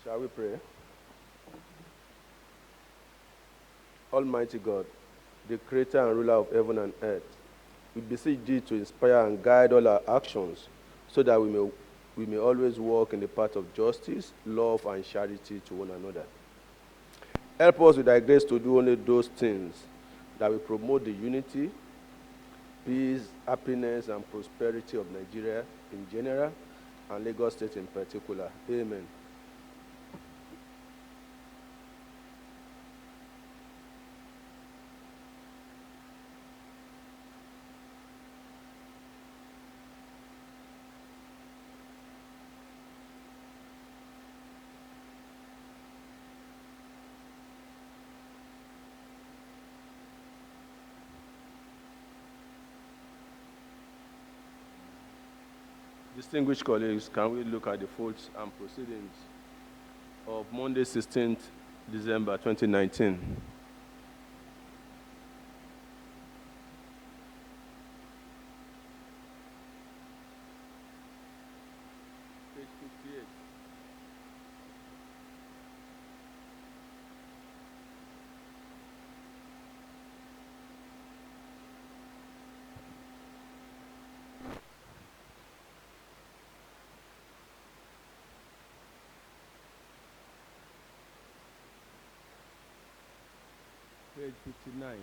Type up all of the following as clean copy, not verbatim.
Shall we pray? Almighty God, the creator and ruler of heaven and earth, we beseech thee to inspire and guide all our actions so that we may always walk in the path of justice, love, and charity to one another. Help us with thy grace to do only those things that will promote the unity, peace, happiness, and prosperity of Nigeria in general and Lagos State in particular. Amen. Distinguished colleagues, can we look at the faults and proceedings of Monday, 16th December 2019? Page 58. Page 59.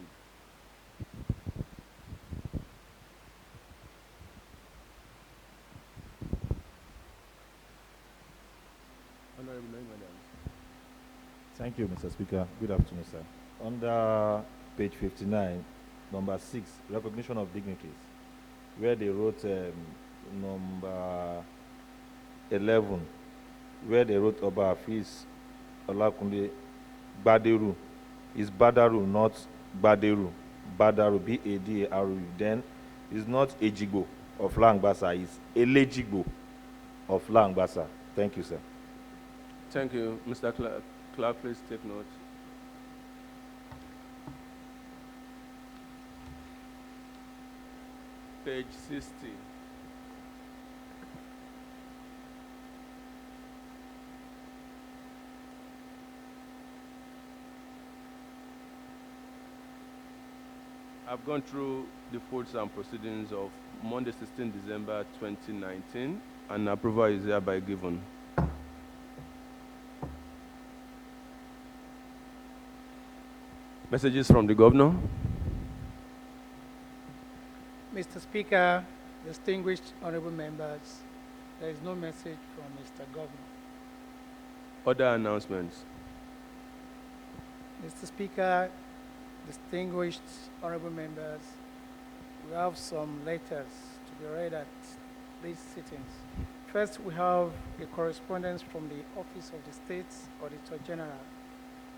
Honorable Madam. Thank you, Mr. Speaker. Good afternoon, sir. Under page 59, number 6, recognition of dignitaries, where they wrote number 11, where they wrote Oba Hafiz Olakunle Baderu. Is Badaru, not Baderu. Badaru, B-A-D-A-R-U. Then it's not Ejigbo of Langbasa, it's Elejigbo of Langbasa. Thank you, sir. Thank you. Mr. Clerk, please take note. Page 60. I've gone through the faults and proceedings of Monday, 16 December 2019, and approval is hereby given. Messages from the Governor. Mr. Speaker, distinguished honorable members, there is no message from Mr. Governor. Other announcements. Mr. Speaker, distinguished honorable members, we have some letters to be read at these sittings. First, we have a correspondence from the Office of the State Auditor General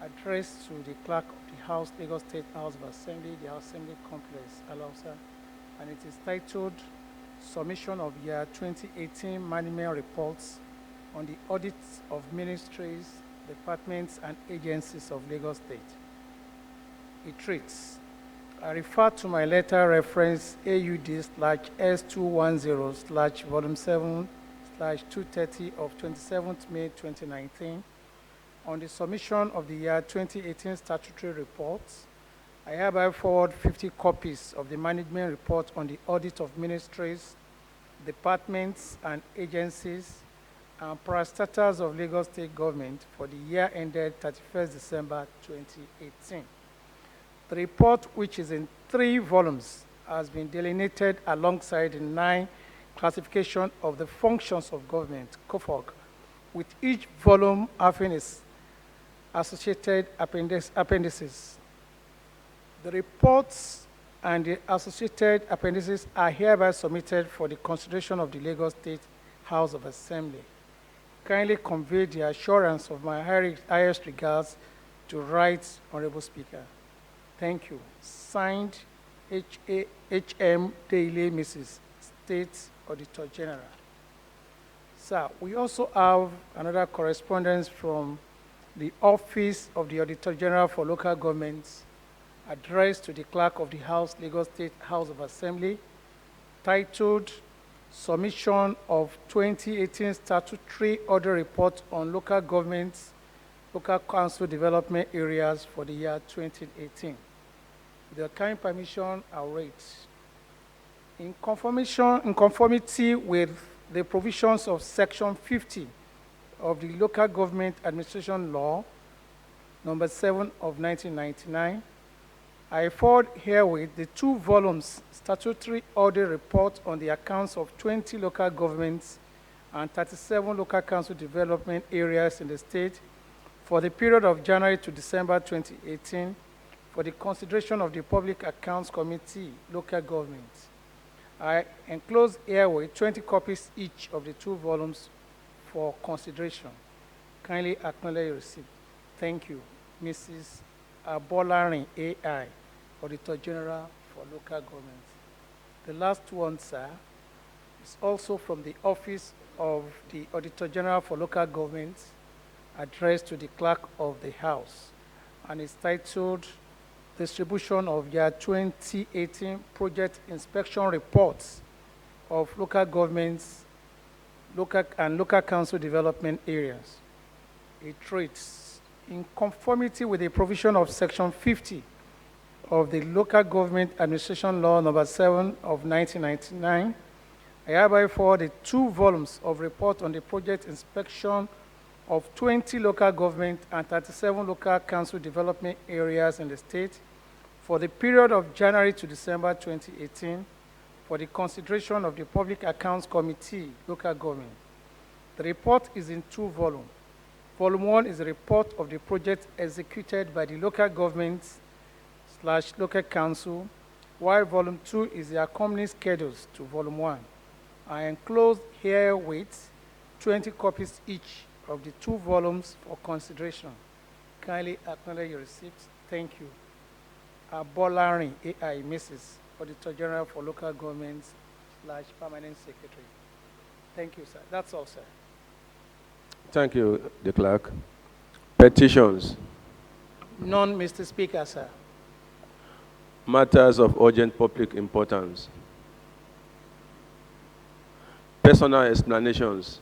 addressed to the Clerk of the House, Lagos State House of Assembly, the Assembly Complex, Alashe, and it is titled Submission of Year 2018 Management Reports on the Audits of Ministries, Departments, and Agencies of Lagos State. It reads, I refer to my letter reference AUD/S210/Volume 7/230 of 27th May 2019 on the submission of the year 2018 statutory reports. I hereby forward 50 copies of the management report on the audit of ministries, departments, and agencies and parastatals of Lagos State Government for the year ended 31st December 2018. The report, which is in 3 volumes, has been delineated alongside the 9 classification of the functions of government, COFOG, with each volume having its associated appendices. The reports and the associated appendices are hereby submitted for the consideration of the Lagos State House of Assembly. Kindly convey the assurance of my highest regards to Right Honorable Speaker. Thank you. Signed, H.M. Daily, Mrs. State Auditor General. Sir, we also have another correspondence from the Office of the Auditor General for Local Governments addressed to the Clerk of the House, Lagos State House of Assembly, titled submission of 2018 statutory audit report on local governments, local council development areas for the year 2018. With your kind permission, I'll read. In conformity with the provisions of Section 50 of the Local Government Administration Law, number 7 of 1999, I forward herewith the 2 volumes statutory audit report on the accounts of 20 local governments and 37 local council development areas in the state for the period of January to December 2018 for the consideration of the Public Accounts Committee, local governments. I enclose herewith 20 copies each of the 2 volumes for consideration. Kindly acknowledge your receipt. Thank you. Mrs. Abolarin AI, Auditor General for Local Government. The last one, sir, is also from the Office of the Auditor General for Local Governments, addressed to the Clerk of the House, and is titled Distribution of Year 2018 Project Inspection Reports of Local Governments and Local Council Development Areas. It reads, in conformity with the provision of Section 50 of the Local Government Administration Law number 7 of 1999, I hereby forward the 2 volumes of report on the project inspection of 20 local government and 37 local council development areas in the state for the period of January to December 2018 for the consideration of the Public Accounts Committee, local government. The report is in 2 volumes. Volume 1 is a report of the project executed by the local governments / local council, while Volume 2 is the accompanying schedules to Volume 1. I enclose herewith 20 copies each of the 2 volumes for consideration. Kindly acknowledge your receipts. Thank you. Abolarin AI, Mrs. Auditor General for Local Governments / Permanent Secretary. Thank you, sir. That's all, sir. Thank you, the clerk. Petitions. None, Mr. Speaker, sir. Matters of urgent public importance. Personal explanations.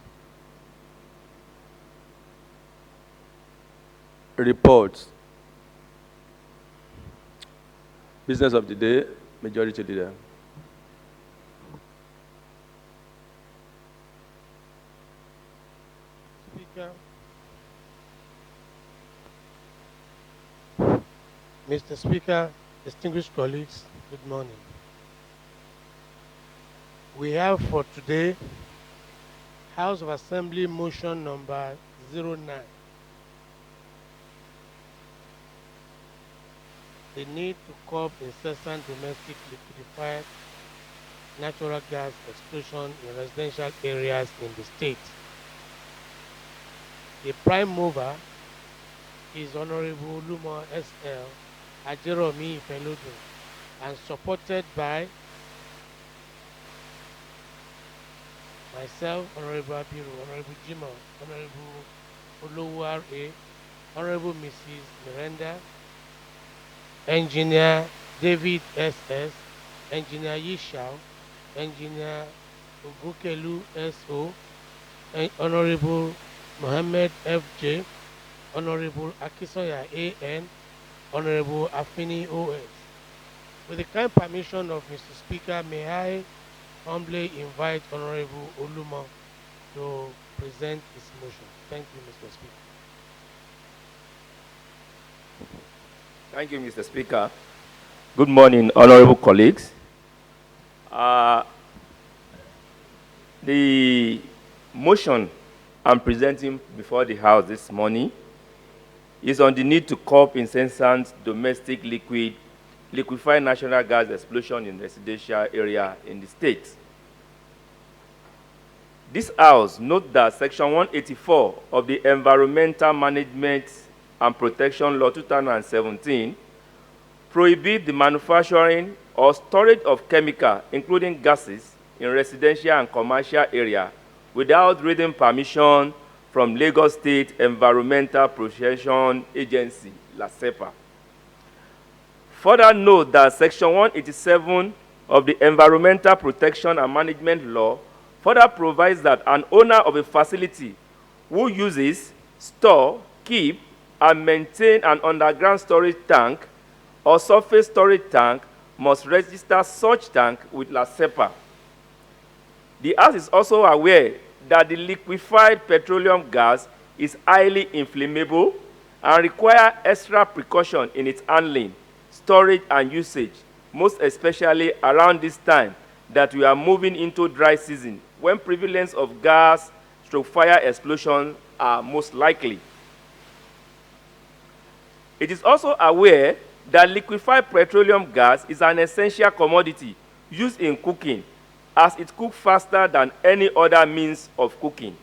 Reports. Business of the day, Majority Leader. Speaker, Mr. Speaker, distinguished colleagues, good morning. We have for today House of Assembly motion number 09. The need to curb incessant domestic liquified natural gas explosion in residential areas in the state. The prime mover is Honorable Olumowewe S.L. Ajeromi Ifelodun and supported by myself, Honorable Abiru, Honorable Jimo, Honorable Olowu R.A., Honorable Mrs. Miranda, Engineer David S.S., Engineer Yishao, Engineer Ogukelu S.O., Honorable Mohammed F.J., Honorable Akisoya A.N., Honorable Afini O.S. With the kind permission of Mr. Speaker, may I humbly invite Honorable Olumo to present his motion. Thank you, Mr. Speaker. Thank you, Mr. Speaker. Good morning, honorable colleagues. The motion I'm presenting before the House this morning is on the need to curb incessant domestic liquefied natural gas explosion in residential area in the state. This House note that Section 184 of the Environmental Management and Protection Law 2017 prohibit the manufacturing or storage of chemical, including gases, in residential and commercial area without written permission from Lagos State Environmental Protection Agency, LASEPA. Further note that Section 187 of the Environmental Protection and Management Law further provides that an owner of a facility who uses, store, keep, and maintain an underground storage tank or surface storage tank must register such tank with LASIEC. The House is also aware that the liquefied petroleum gas is highly inflammable and requires extra precaution in its handling, storage, and usage, most especially around this time that we are moving into dry season, when prevalence of gas/fire explosions are most likely. It is also aware that liquefied petroleum gas is an essential commodity used in cooking, as it cooks faster than any other means of cooking.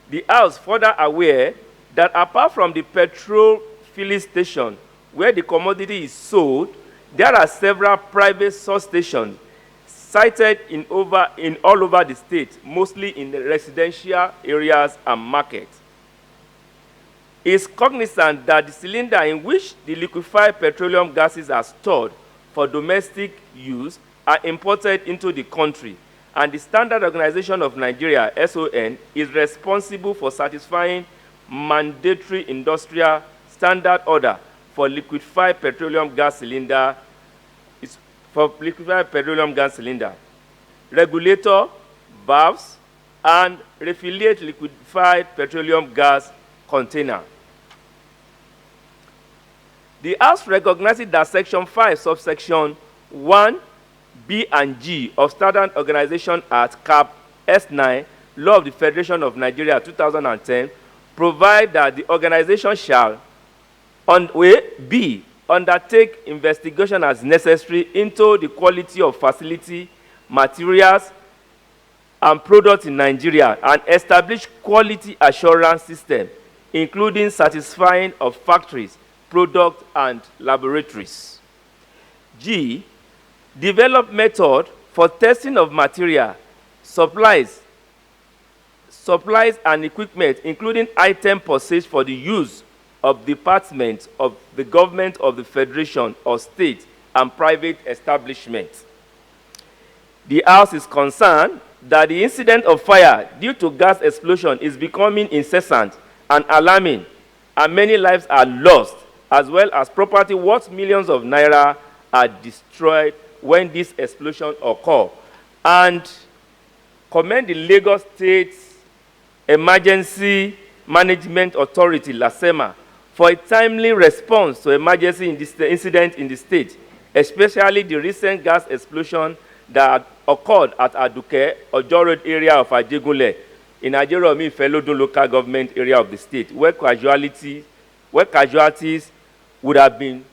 The House further aware that apart from the petrol filling station where the commodity is sold, there are several private source stations sited in all over the state, mostly in the residential areas and markets. It is cognizant that the cylinder in which the liquefied petroleum gases are stored for domestic use are imported into the country, and the Standard Organization of Nigeria, SON, is responsible for satisfying mandatory industrial standard order for liquefied petroleum gas cylinder. Regulator, valves, and refillate liquefied petroleum gas container. The House recognizes that Section 5, subsection 1, B and G of Standard Organization Act, Cap S9, Law of the Federation of Nigeria, 2010, provide that the organization shall, B, undertake investigation as necessary into the quality of facility, materials, and products in Nigeria, and establish quality assurance system, including satisfying of factories, products, and laboratories. G, develop method for testing of material, supplies and equipment, including items purchased for the use of departments of the government of the federation or state and private establishments. The House is concerned that the incident of fire due to gas explosion is becoming incessant and alarming, and many lives are lost, as well as property worth millions of naira are destroyed when this explosion occurs, and commend the Lagos State Emergency Management Authority, LASEMA, for a timely response to emergency incident in the state, especially the recent gas explosion that occurred at Aduke, Ojo Road area of Ajegunle, in Ajeromi Felodun local government area of the state, where casualties would have been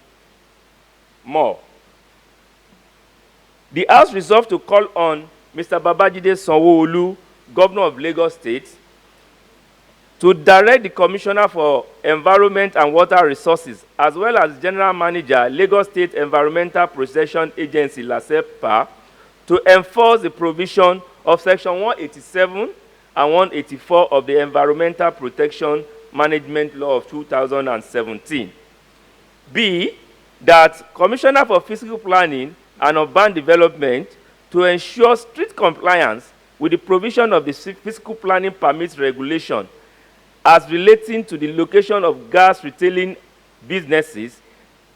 more. The House resolved to call on Mr. Babajide Sanwo-Olu, Governor of Lagos State, to direct the Commissioner for Environment and Water Resources, as well as General Manager, Lagos State Environmental Protection Agency, LASIEC, to enforce the provision of Section 187 and 184 of the Environmental Protection Management Law of 2017. B, that Commissioner for Physical Planning and Urban Development to ensure strict compliance with the provision of the Physical Planning Permits Regulation as relating to the location of gas retailing businesses,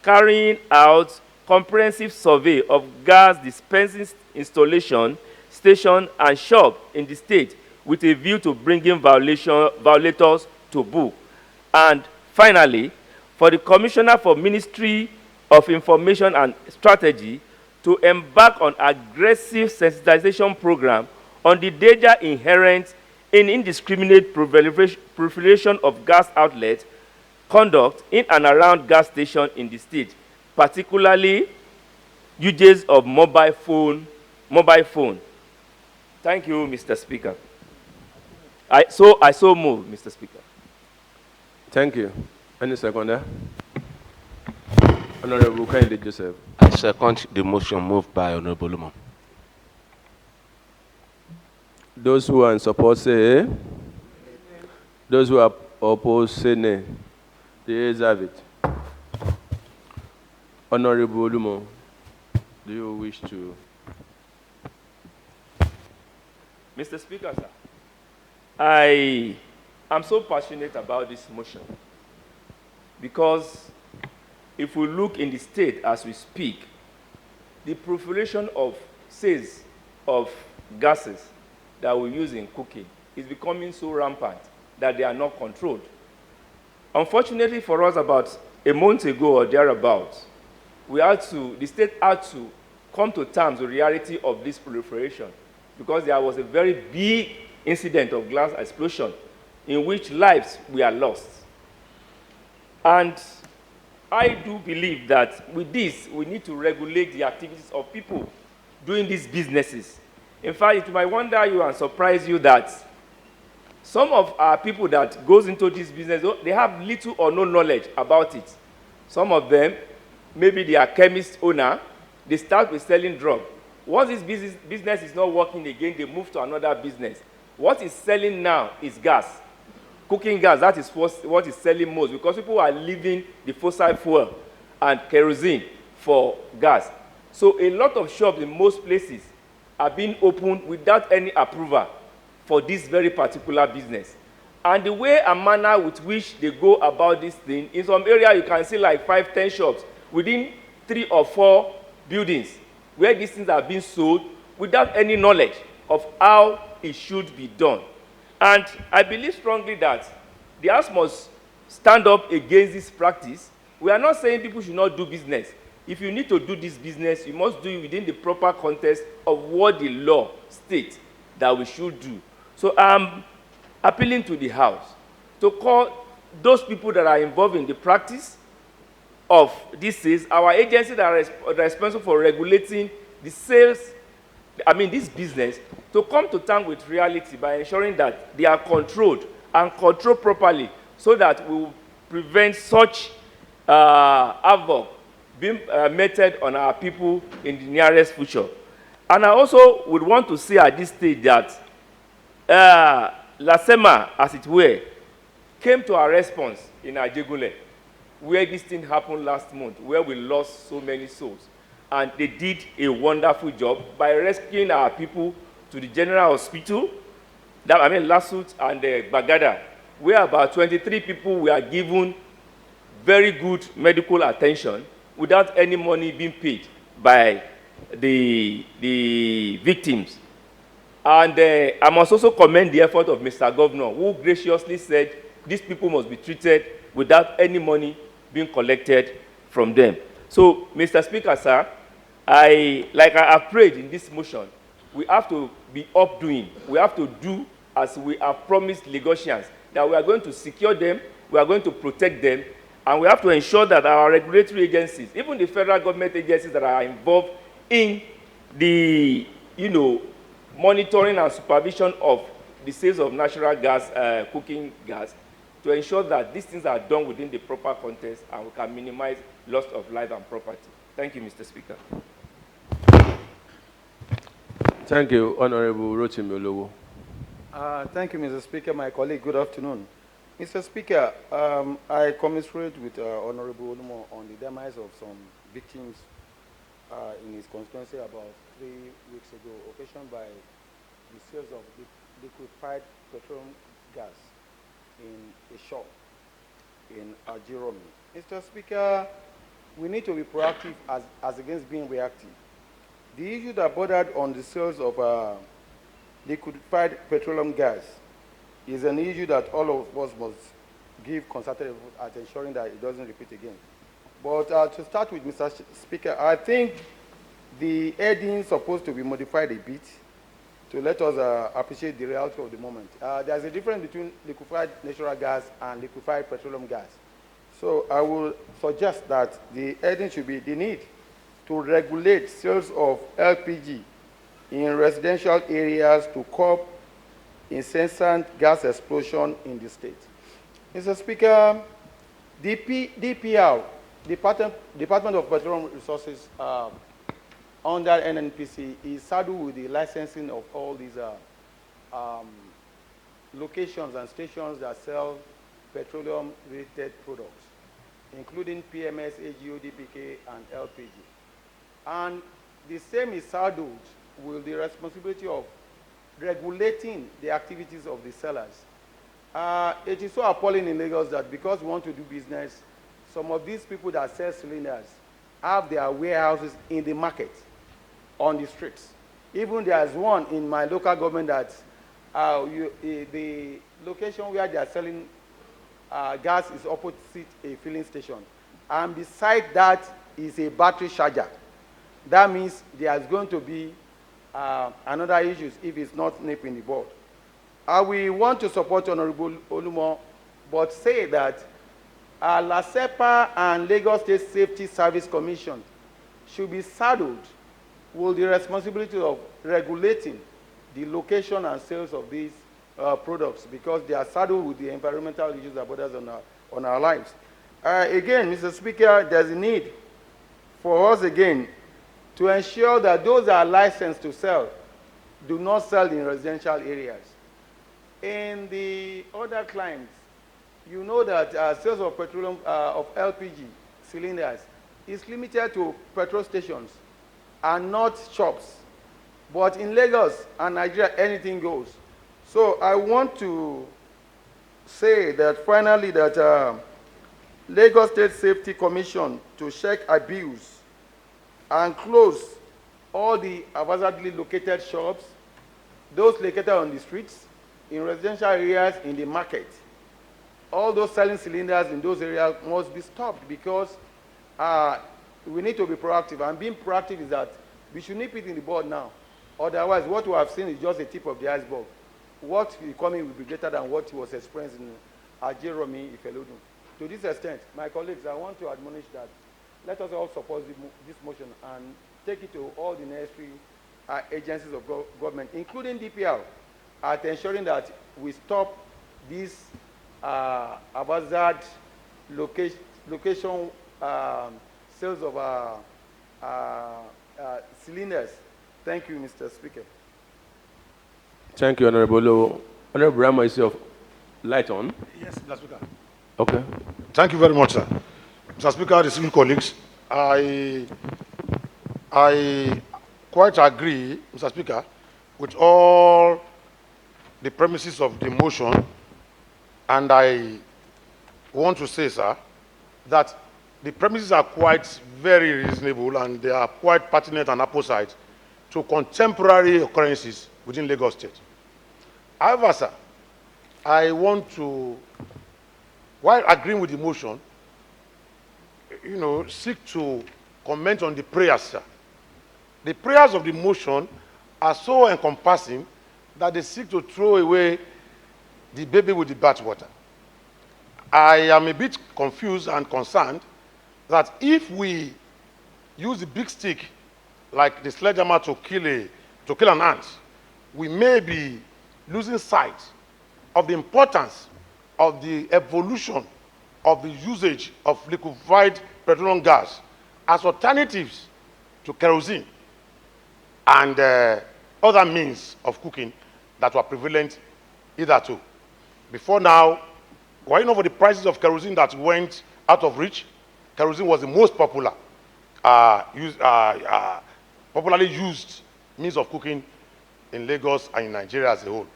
carrying out comprehensive survey of gas dispensing installation, station, and shop in the state with a view to bringing violators to book. And finally, for the Commissioner for Ministry of Information and Strategy to embark on aggressive sensitization program on the danger inherent in indiscriminate proliferation of gas outlets conduct in and around gas stations in the state, particularly uses of mobile phone. Thank you, Mr. Speaker. I so move, Mr. Speaker. Thank you. Any seconder? Honorable Kende Joseph. I second the motion moved by Honorable Olomowewe. Those who are in support say aye. Those who are opposed say nay. The ayes have it. Honorable Olomowewe, do you wish to? Mr. Speaker, sir, I am so passionate about this motion because if we look in the state as we speak, the proliferation of sales of gases that we use in cooking is becoming so rampant that they are not controlled. Unfortunately for us, about a month ago or thereabouts, the state had to come to terms with the reality of this proliferation because there was a very big incident of glass explosion in which lives were lost. And I do believe that with this, we need to regulate the activities of people doing these businesses. In fact, it might wonder you and surprise you that some of our people that goes into this business, they have little or no knowledge about it. Some of them, maybe they are chemist owner, they start with selling drugs. Once this business is not working again, they move to another business. What is selling now is gas. Cooking gas, that is what is selling most because people are leaving the fossil fuel and kerosene for gas. So a lot of shops in most places are being opened without any approval for this very particular business. And the way and manner with which they go about this thing, in some area you can see like 5, 10 shops within 3 or 4 buildings where these things are being sold without any knowledge of how it should be done. And I believe strongly that the House must stand up against this practice. We are not saying people should not do business. If you need to do this business, you must do it within the proper context of what the law states that we should do. So I'm appealing to the House to call those people that are involved in the practice of this sales, our agencies that are responsible for regulating the sales, this business, to come to terms with reality by ensuring that they are controlled and controlled properly so that we will prevent such havoc being meted on our people in the nearest future. And I also would want to say at this stage that LASEMA, as it were, came to our response in Ajegule, where this thing happened last month, where we lost so many souls. And they did a wonderful job by rescuing our people to the General Hospital, Lasut and Bagada, where about 23 people were given very good medical attention without any money being paid by the victims. And I must also commend the effort of Mr. Governor, who graciously said these people must be treated without any money being collected from them. So, Mr. Speaker, sir, like I have prayed in this motion, we have to be updoing. We have to do as we have promised Lagosians, that we are going to secure them, we are going to protect them, and we have to ensure that our regulatory agencies, even the federal government agencies that are involved in the, monitoring and supervision of the sales of natural gas, cooking gas, to ensure that these things are done within the proper context and we can minimize loss of life and property. Thank you, Mr. Speaker. Thank you, Honorable Rotimi Olowo. Thank you, Mr. Speaker. My colleague, good afternoon. Mr. Speaker, I commiserate with Honorable Olomo on the demise of some victims in his constituency about 3 weeks ago, occasioned by the sales of liquefied petroleum gas in a shop in Ajiromi. Mr. Speaker, we need to be proactive as against being reactive. The issue that bordered on the sales of liquefied petroleum gas is an issue that all of us must give concerted effort at ensuring that it doesn't repeat again. But to start with, Mr. Speaker, I think the heading is supposed to be modified a bit to let us appreciate the reality of the moment. There's a difference between liquefied natural gas and liquefied petroleum gas. So I will suggest that the heading should be the need to regulate sales of LPG in residential areas to curb incessant gas explosion in the state. Mr. Speaker, DPR, Department of Petroleum Resources, under NNPC, is saddled with the licensing of all these locations and stations that sell petroleum-related products, including PMS, AGO, DPK, and LPG. And the same is saddled with the responsibility of regulating the activities of the sellers. It is so appalling in Lagos that because we want to do business, some of these people that sell cylinders have their warehouses in the market, on the streets. Even there's one in my local government that the location where they are selling gas is opposite a filling station. And beside that is a battery charger. That means there's going to be another issue if it's not nipped in the bud. We want to support Honorable Olumo, but say that LASEPA and Lagos State Safety Service Commission should be saddled with the responsibility of regulating the location and sales of these products, because they are saddled with the environmental issues that borders on our lives. Again, Mr. Speaker, there's a need for us again to ensure that those that are licensed to sell do not sell in residential areas. In the other clients, you know that sales of petroleum, of LPG cylinders is limited to petrol stations and not shops. But in Lagos and Nigeria, anything goes. So I want to say that finally that Lagos State Safety Commission to check abuse and close all the haphazardly located shops, those located on the streets, in residential areas, in the market. All those selling cylinders in those areas must be stopped, because we need to be proactive. And being proactive is that we should nip it in the bud now. Otherwise, what we have seen is just the tip of the iceberg. What is coming will be greater than what was experienced in Ajeromi Ifelodun. To this extent, my colleagues, I want to admonish that let us all support this motion and take it to all the necessary agencies of government, including DPR, at ensuring that we stop these haphazard location sales of cylinders. Thank you, Mr. Speaker. Thank you, Honorable. Honorable Rama, is your light on? Yes, Mr. Speaker. Okay. Thank you very much, sir. Mr. Speaker, distinguished colleagues, I quite agree, Mr. Speaker, with all the premises of the motion, and I want to say, sir, that the premises are quite very reasonable and they are quite pertinent and apposite to contemporary occurrences within Lagos State. However, sir, I want to, while agreeing with the motion, seek to comment on the prayers, sir. The prayers of the motion are so encompassing that they seek to throw away the baby with the bathwater. I am a bit confused and concerned that if we use the big stick like the sledgehammer to kill an ant, we may be losing sight of the importance of the evolution of the usage of liquefied petroleum gas as alternatives to kerosene and other means of cooking that were prevalent hitherto. Before now, were you know for the prices of kerosene that went out of reach? Kerosene was the most popular, popularly used means of cooking in Lagos and in Nigeria as a whole.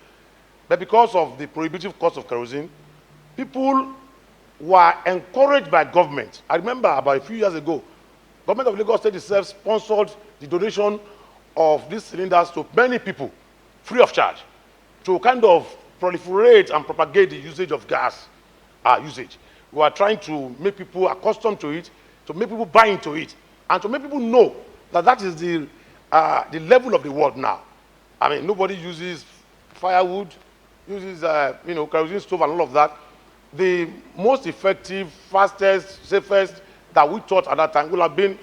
But because of the prohibitive cost of kerosene, people were encouraged by government. I remember about a few years ago, government of Lagos State itself sponsored the donation of these cylinders to many people, free of charge, to kind of proliferate and propagate the usage of gas usage. We are trying to make people accustomed to it, to make people buy into it, and to make people know that that is the level of the world now. I mean, nobody uses firewood, uses kerosene stove and all of that. The most effective, fastest, safest that we thought at that time would have been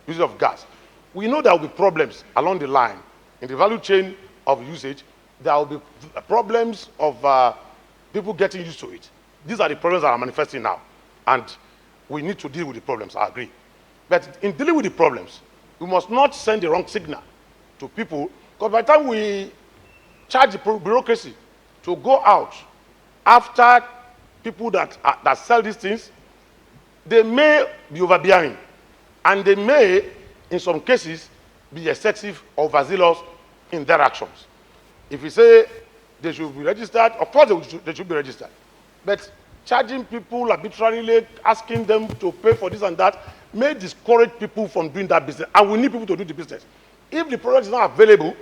use of gas. We know there will be problems along the line in the value chain of usage. There will be problems of people getting used to it. These are the problems that are manifesting now, and we need to deal with the problems, I agree. But in dealing with the problems, we must not send the wrong signal to people, because by the time we charge the bureaucracy to go out after people that sell these things, they may be overbearing, and they may, in some cases, be excessive or overzealous in their actions. If you say they should be registered, of course they should be registered. But charging people arbitrarily, asking them to pay for this and that, may discourage people from doing that business. And we need people to do the business. If the product is not available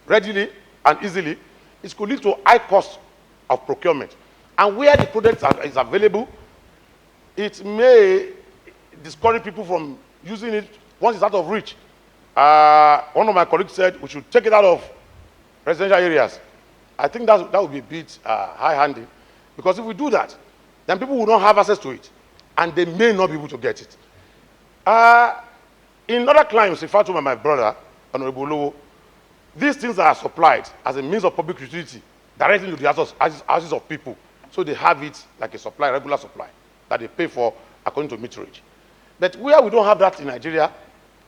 readily and easily, it could lead to high cost of procurement. And where the product is available, it may discourage people from using it once it's out of reach. One of my colleagues said we should take it out of residential areas. I think that would be a bit high-handed, because if we do that, then people will not have access to it, and they may not be able to get it. In other climes referred to by my brother, Honorable Olowo, these things are supplied as a means of public utility directly to the houses of people. So they have it like a supply, regular supply, that they pay for according to meterage. But where we don't have that in Nigeria,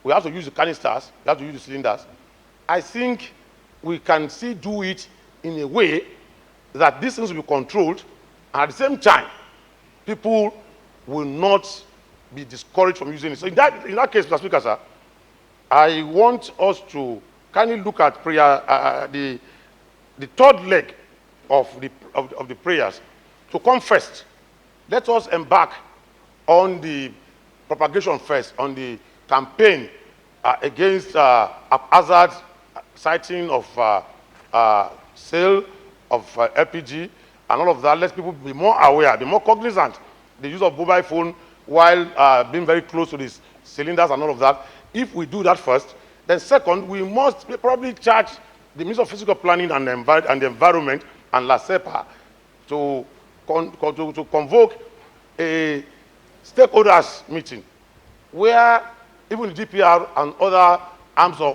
we have to use the canisters, we have to use the cylinders. I think we can still do it in a way that these things will be controlled, and at the same time, people will not be discouraged from using it. So in that case, Mr. Speaker, sir, I want us to kindly look at prayer, the third leg of the prayers to come first. Let us embark on the propagation first, on the campaign against haphazard siting of sale of LPG and all of that. Let people be more aware, be more cognizant the use of mobile phone while being very close to these cylinders and all of that. If we do that first, then second, we must probably charge the Ministry of Physical Planning and the Environment and LASIEC to convoke a stakeholders meeting where even the DPR and other arms or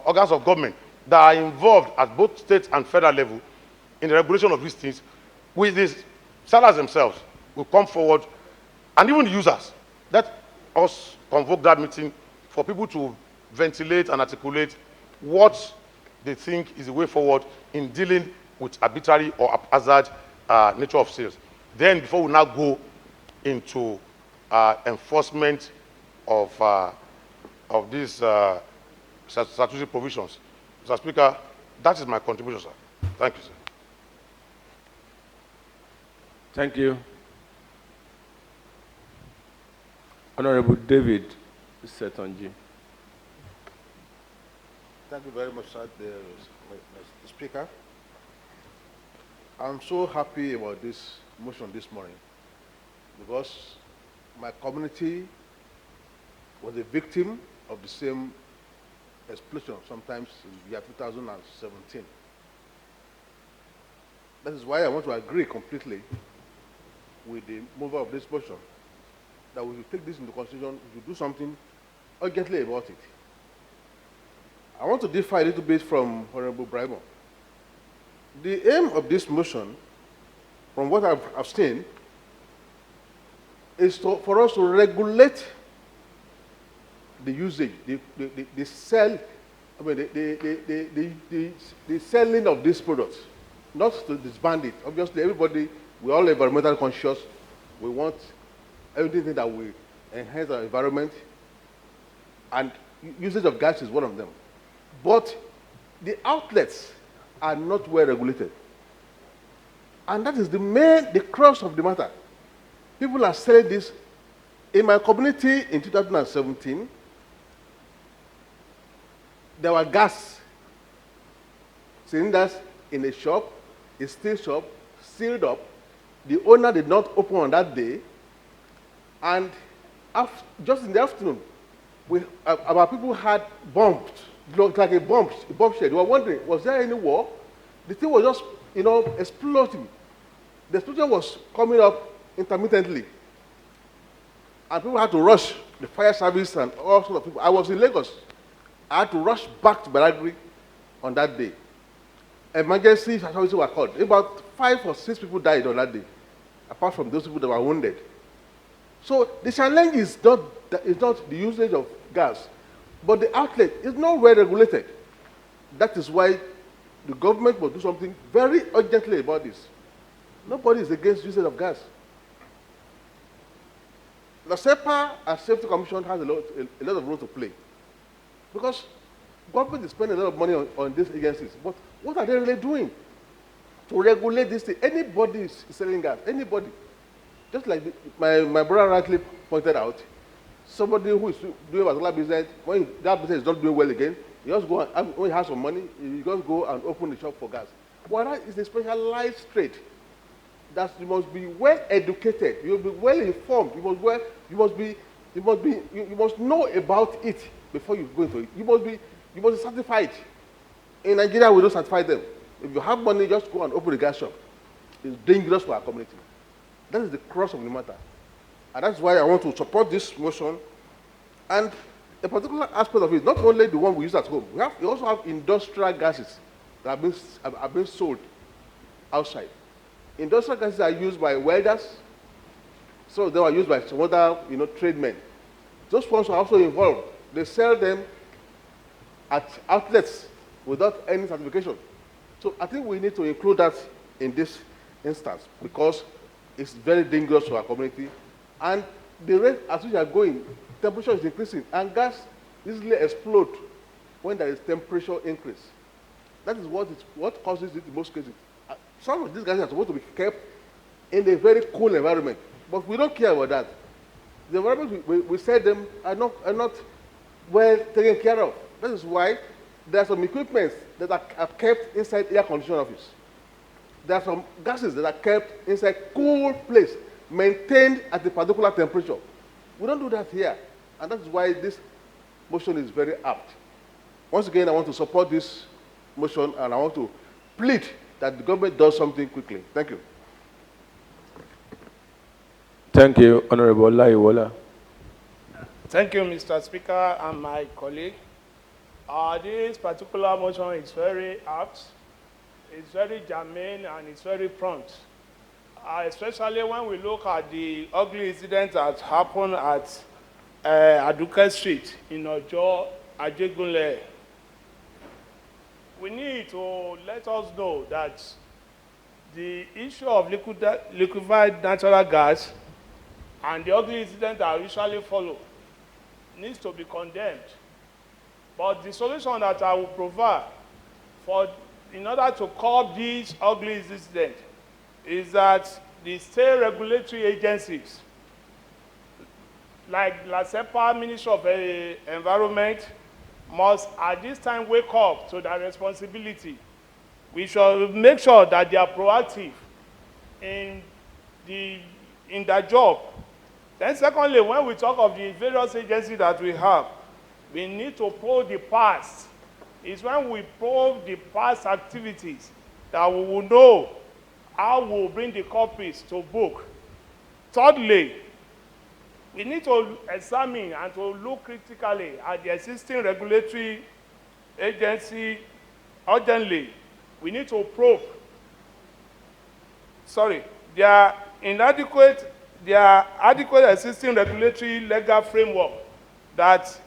organs of government that are involved at both state and federal level in the regulation of these things, with these sellers themselves, will come forward, and even the users. Let us convoke that meeting for people to ventilate and articulate what they think is the way forward in dealing with arbitrary or haphazard nature of sales. Then, before we now go into enforcement of these statutory provisions. Mr. Speaker, that is my contribution, sir. Thank you, sir. Thank you. Honorable David Setonji. Thank you very much, sir, Mr. Speaker. I'm so happy about this motion this morning because my community was a victim of the same explosion sometimes in the year 2017. That is why I want to agree completely with the mover of this motion that we should take this into consideration, we should do something urgently about it. I want to differ a little bit from Honorable Brimo. The aim of this motion, from what I've seen, is for us to regulate the usage, the sell, I mean, the selling of these products, not to disband it. Obviously, everybody, we're all environmental conscious. We want everything that will enhance our environment, and usage of gas is one of them. But the outlets are not well regulated. And that is the crux of the matter. People are selling this. In my community in 2017, there were gas cylinders in a shop, a steel shop, sealed up. The owner did not open on that day. And just in the afternoon, our people had bombed. It looked like a bomb shed. We were wondering, was there any war? The thing was just, exploding. The explosion was coming up intermittently. And people had to rush, the fire service and all sorts of people. I was in Lagos. I had to rush back to Badagry on that day. Emergency services were called. About 5 or 6 people died on that day, apart from those people that were wounded. So the challenge is not the usage of gas, but the outlet is not well regulated. That is why the government must do something very urgently about this. Nobody is against usage of gas. The SEPA and Safety Commission has a lot of role to play. Because government is spending a lot of money on these agencies, but what are they really doing to regulate this thing? Anybody is selling gas, anybody. Just like my brother rightly pointed out, somebody who is doing a particular business, when that business is not doing well again, you just go and, when you have some money, you just go and open the shop for gas. Well, that is a specialized trade that you must be well educated, you must be well informed, you must know about it before you go into it. You must be certified. In Nigeria, we don't certify them. If you have money, just go and open a gas shop. It's dangerous for our community. That is the crux of the matter. And that's why I want to support this motion. And a particular aspect of it, not only the one we use at home, we also have industrial gases that are being sold outside. Industrial gases are used by welders, so they are used by some other tradesmen. Those ones are also involved. They sell them at outlets without any certification. So I think we need to include that in this instance because it's very dangerous to our community. And the rate at which they are going, temperature is increasing, and gas easily explode when there is temperature increase. That is what causes it in most cases. Some of these gases are supposed to be kept in a very cool environment, but we don't care about that. The environment we sell them are not well taken care of. That is why there are some equipment that are kept inside air conditioned office. There are some gases that are kept inside cool place, maintained at a particular temperature. We don't do that here, and that is why this motion is very apt. Once again, I want to support this motion, and I want to plead that the government does something quickly. Thank you. Thank you, Honorable Olaiwola. Thank you, Mr. Speaker and my colleague. This particular motion is very apt, it's very germane, and it's very prompt. Especially when we look at the ugly incident that happened at Aduke Street in Ojo, Ajegunle. We need to let us know that the issue of liquefied natural gas and the ugly incident that usually follow needs to be condemned. But the solution that I will provide in order to curb these ugly incidents is that the state regulatory agencies, like LASEPA, Ministry of Environment, must at this time wake up to their responsibility. We should make sure that they are proactive in their job. Then secondly, when we talk of the various agencies that we have, we need to probe the past. It's when we probe the past activities that we will know how we will bring the culprits to book. Thirdly, we need to examine and to look critically at the existing regulatory agency urgently. We need to probe. There are adequate existing regulatory legal framework that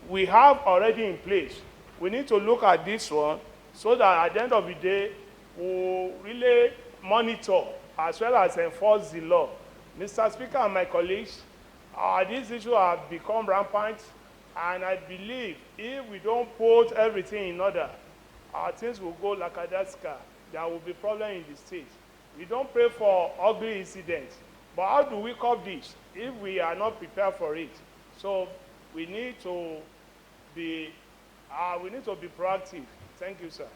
we have already in place. We need to look at this one so that at the end of the day, we'll really monitor as well as enforce the law. Mr. Speaker and my colleagues, these issues have become rampant, and I believe if we don't put everything in order, things will go like Adaska. There will be problem in the state. We don't pray for ugly incidents, but how do we curb this if we are not prepared for it? So we need to be proactive. Thank you, sir.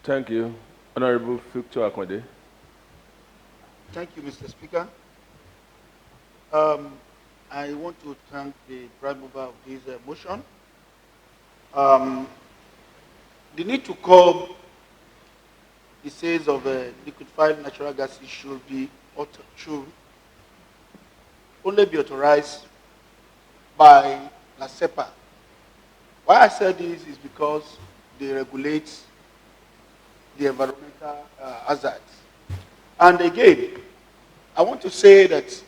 Thank you, Honorable Victor Akande. Thank you, Mr. Speaker. I want to thank the prime mover of this motion. The need to curb the sales of liquefied natural gas should only be authorized by LASEPA. Why I said this is because they regulate the environmental hazards. And again, I want to say that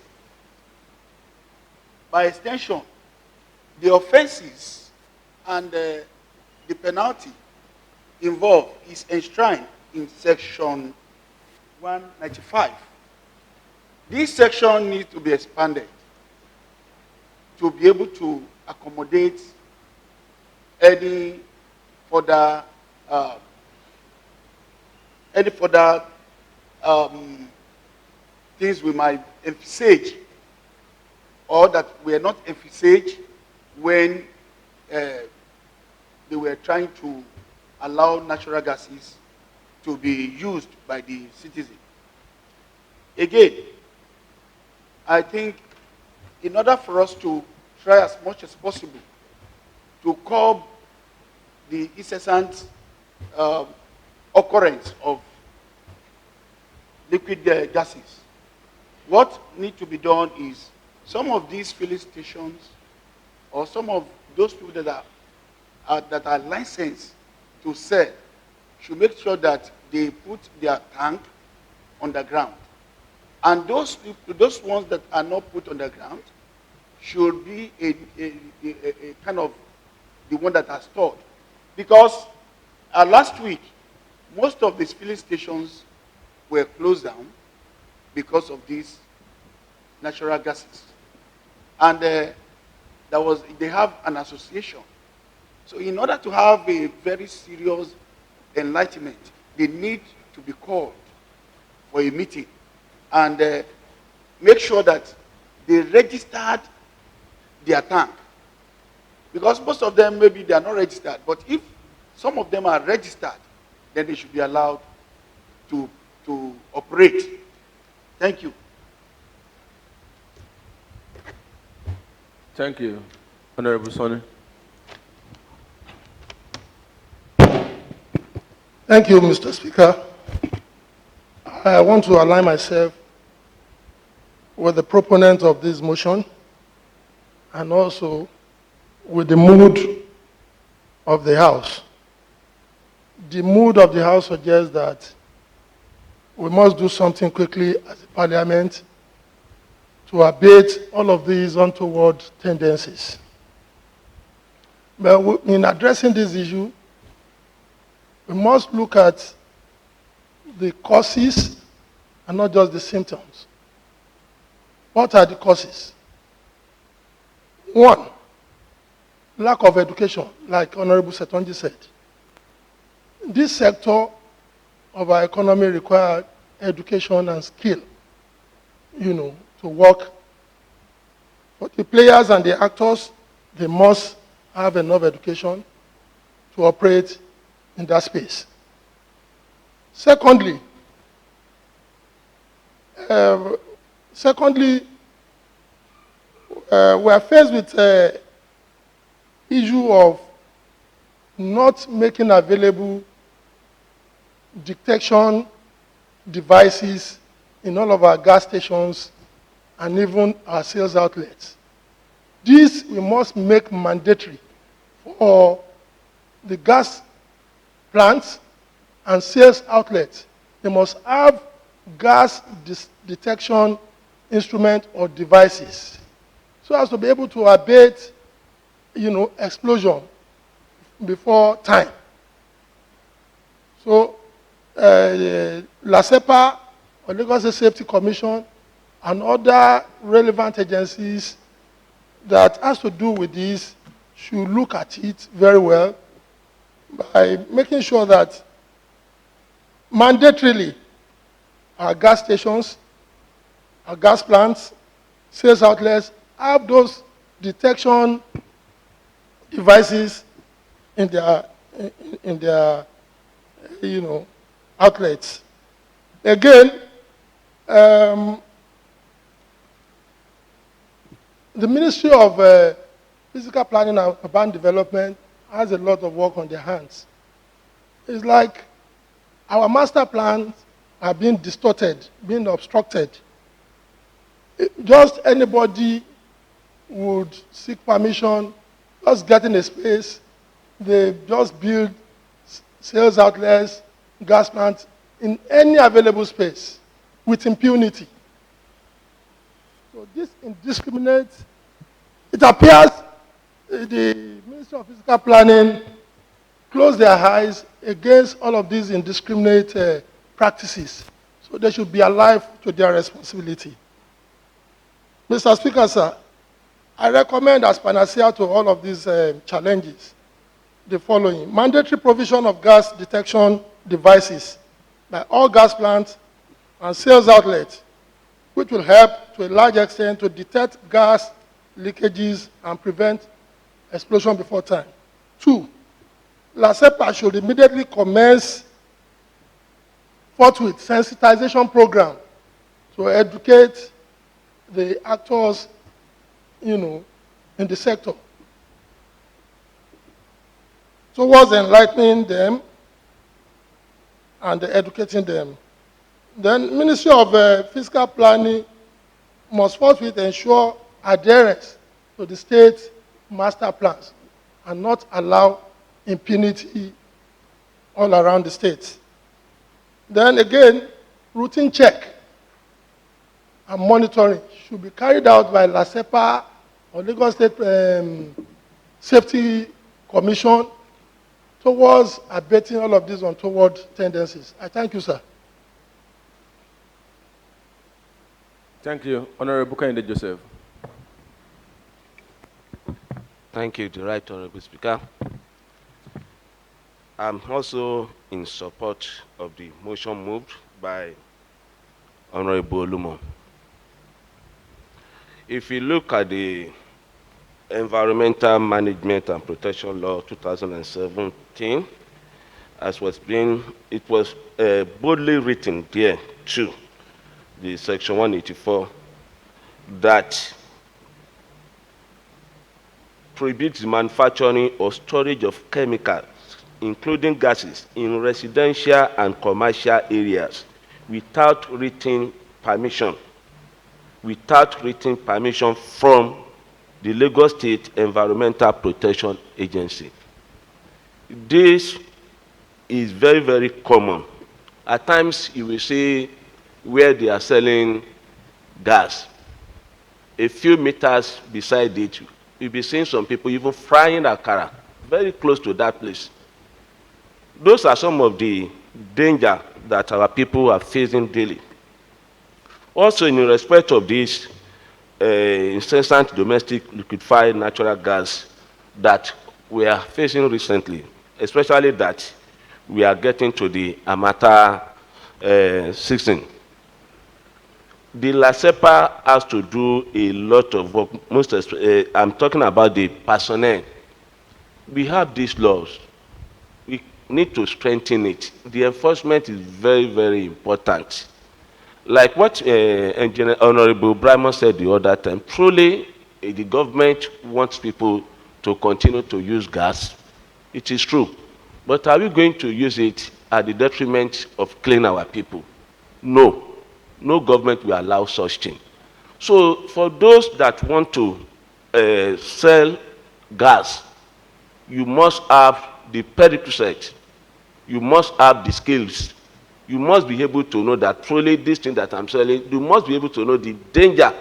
by extension, the offenses and the penalty involved is enshrined in section 195. This section needs to be expanded to be able to accommodate any further things we might envisage or that were not envisaged when they were trying to allow natural gases to be used by the citizen. Again, I think in order for us to try as much as possible to curb the incessant occurrence of liquid gases, what needs to be done is some of these filling stations or some of those people that are licensed to sell should make sure that they put their tank underground. And those ones that are not put underground should be a kind of the one that are stored. Because last week, most of these filling stations were closed down because of these natural gases. And they have an association. So in order to have a very serious enlightenment, they need to be called for a meeting and make sure that they registered their tank. Because most of them, maybe they are not registered, but if some of them are registered, then they should be allowed to operate. Thank you. Thank you, Honorable Sonny. Thank you, Mr. Speaker. I want to align myself with the proponent of this motion and also with the mood of the House. The mood of the House suggests that we must do something quickly as a Parliament to abate all of these untoward tendencies. But in addressing this issue, we must look at the causes and not just the symptoms. What are the causes? One, lack of education, like Honorable Setonji said. This sector of our economy requires education and skill, to work. For the players and the actors, they must have enough education to operate in that space. Secondly, we are faced with the issue of not making available detection devices in all of our gas stations and even our sales outlets. This we must make mandatory for the gas plants and sales outlets. They must have gas detection instrument or devices so as to be able to abate, explosion before time. So, LASEPA, or Lagos State Safety Commission, and other relevant agencies that has to do with this should look at it very well by making sure that mandatorily our gas stations, our gas plants, sales outlets have those detection devices in their outlets. Again, the Ministry of Physical Planning and Urban Development has a lot of work on their hands. It's like our master plans are being distorted, being obstructed. Just anybody would seek permission, just get in a space, they just build sales outlets, gas plants in any available space with impunity. So this indiscriminate, it appears the Ministry of Physical Planning closed their eyes against all of these indiscriminate practices. So they should be alive to their responsibility. Mr. Speaker, sir, I recommend as panacea to all of these challenges the following: mandatory provision of gas detection devices by all gas plants and sales outlets, which will help to a large extent to detect gas leakages and prevent explosion before time. 2, LASEPA should immediately commence forthwith sensitization program to educate the actors, in the sector, towards enlightening them and educating them. Then, Ministry of Fiscal Planning must forthwith ensure adherence to the state master plans and not allow impunity all around the state. Then again, routine check and monitoring should be carried out by LASEPA or Lagos State Safety Commission towards abating all of these untoward tendencies. I thank you, sir. Thank you. Honorable Kande Joseph. Thank you, the Right Honorable Speaker. I'm also in support of the motion moved by Honorable Olumo. If you look at the Environmental Management and Protection Law 2017, as was being, it was boldly written there too, the section 184, that prohibits the manufacturing or storage of chemicals, including gases, in residential and commercial areas without written permission from the Lagos State Environmental Protection Agency. This is very, very common. At times, you will see where they are selling gas. A few meters beside it, you'll be seeing some people even frying akara very close to that place. Those are some of the danger that our people are facing daily. Also, in respect of this incessant domestic liquefied natural gas that we are facing recently, especially that we are getting to the Amata season, the LASEPA has to do a lot of work. I'm talking about the personnel. We have these laws. We need to strengthen it. The enforcement is very, very important. Like what Honorable Brahma said the other time, truly the government wants people to continue to use gas. It is true. But are we going to use it at the detriment of cleaning our people? No. No government will allow such thing. So for those that want to sell gas, you must have the prerequisite. You must have the skills. You must be able to know that truly this thing that I'm selling, you must be able to know the danger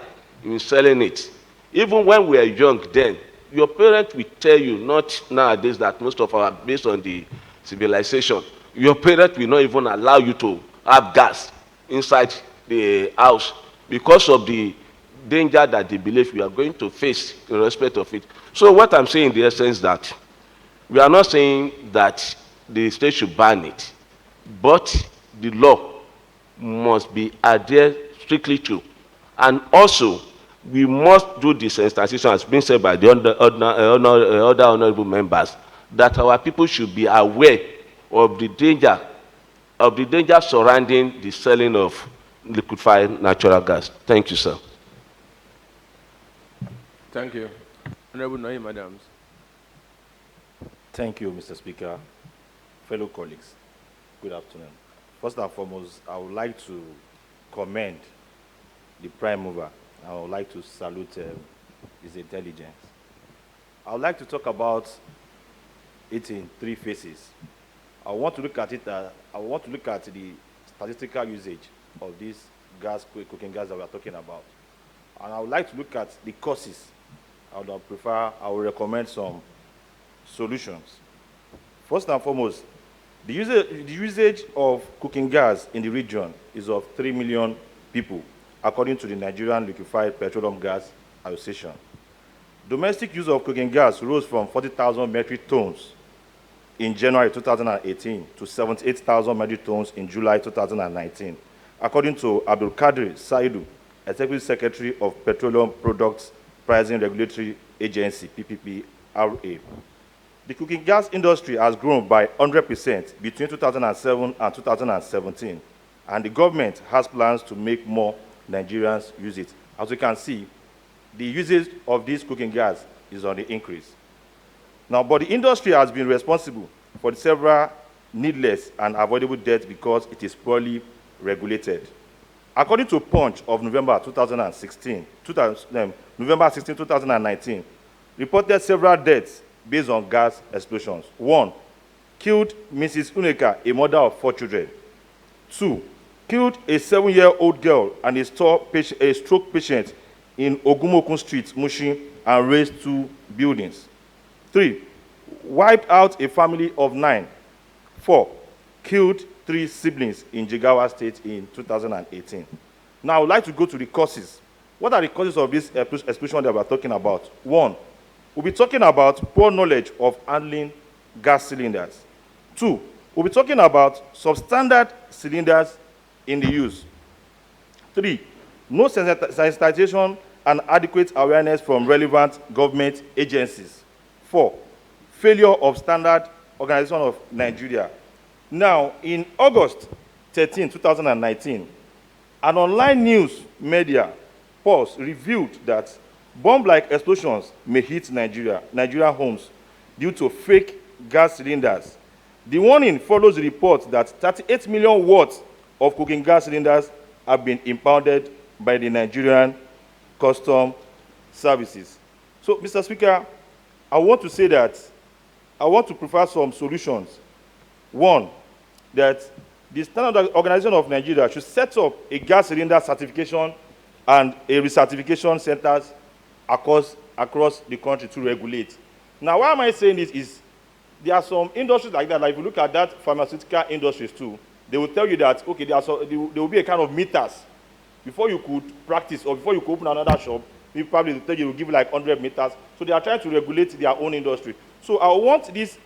in selling it. Even when we are young then, your parents will tell you, not nowadays that most of our, based on the civilization, your parents will not even allow you to have gas inside the house because of the danger that they believe we are going to face in respect of it. So what I'm saying in the essence that we are not saying that the state should ban it, but the law must be adhered strictly to. And also, we must do this sensitization, as been said by the other honorable members, that our people should be aware of the danger surrounding the selling of liquefied natural gas. Thank you, sir. Thank you. Honorable Naim Adams. Thank you, Mr. Speaker. Fellow colleagues, good afternoon. First and foremost, I would like to commend the prime mover. I would like to salute his intelligence. I would like to talk about it in three phases. I want to look at it. I want to look at the statistical usage of this gas, cooking gas that we are talking about, and I would like to look at the causes. I would recommend some solutions. First and foremost, the usage of cooking gas in the region is of 3 million people, according to the Nigerian Liquified Petroleum Gas Association. Domestic use of cooking gas rose from 40,000 metric tons in January 2018 to 78,000 metric tons in July 2019, according to Abdul Qadir Saidu, Executive Secretary of Petroleum Products Pricing Regulatory Agency, PPPRA. The cooking gas industry has grown by 100% between 2007 and 2017, and the government has plans to make more Nigerians use it. As you can see, the usage of this cooking gas is on the increase. Now, but the industry has been responsible for the several needless and avoidable deaths because it is poorly regulated. According to Punch of November 2019, reported several deaths based on gas explosions. 1, killed Mrs. Uneka, a mother of 4 children. 2, killed a 7-year-old girl and a stroke patient in Ogumokun Street, Mushin, and razed 2 buildings. 3, wiped out a family of 9. 4, killed 3 siblings in Jigawa State in 2018. Now, I would like to go to the causes. What are the causes of this explosion that we're talking about? 1, we'll be talking about poor knowledge of handling gas cylinders. 2, we'll be talking about substandard cylinders in the use. 3, no sensitization and adequate awareness from relevant government agencies. 4, failure of Standard Organization of Nigeria. Now, in August 13, 2019, an online news media Pulse revealed that bomb-like explosions may hit Nigerian homes due to fake gas cylinders. The warning follows the report that 38 million watts of cooking gas cylinders have been impounded by the Nigerian Custom Services. So, Mr. Speaker, I want to say that I want to prefer some solutions. 1, that the Standard Organization of Nigeria should set up a gas cylinder certification and a recertification centers across the country to regulate. Now, why am I saying this is there are some industries like that. Like if you look at that pharmaceutical industries too, they will tell you that, okay, there will be a kind of meters. Before you could practice or before you could open another shop, they probably will tell you, will give you like 100 meters. So they are trying to regulate their own industry. So I want this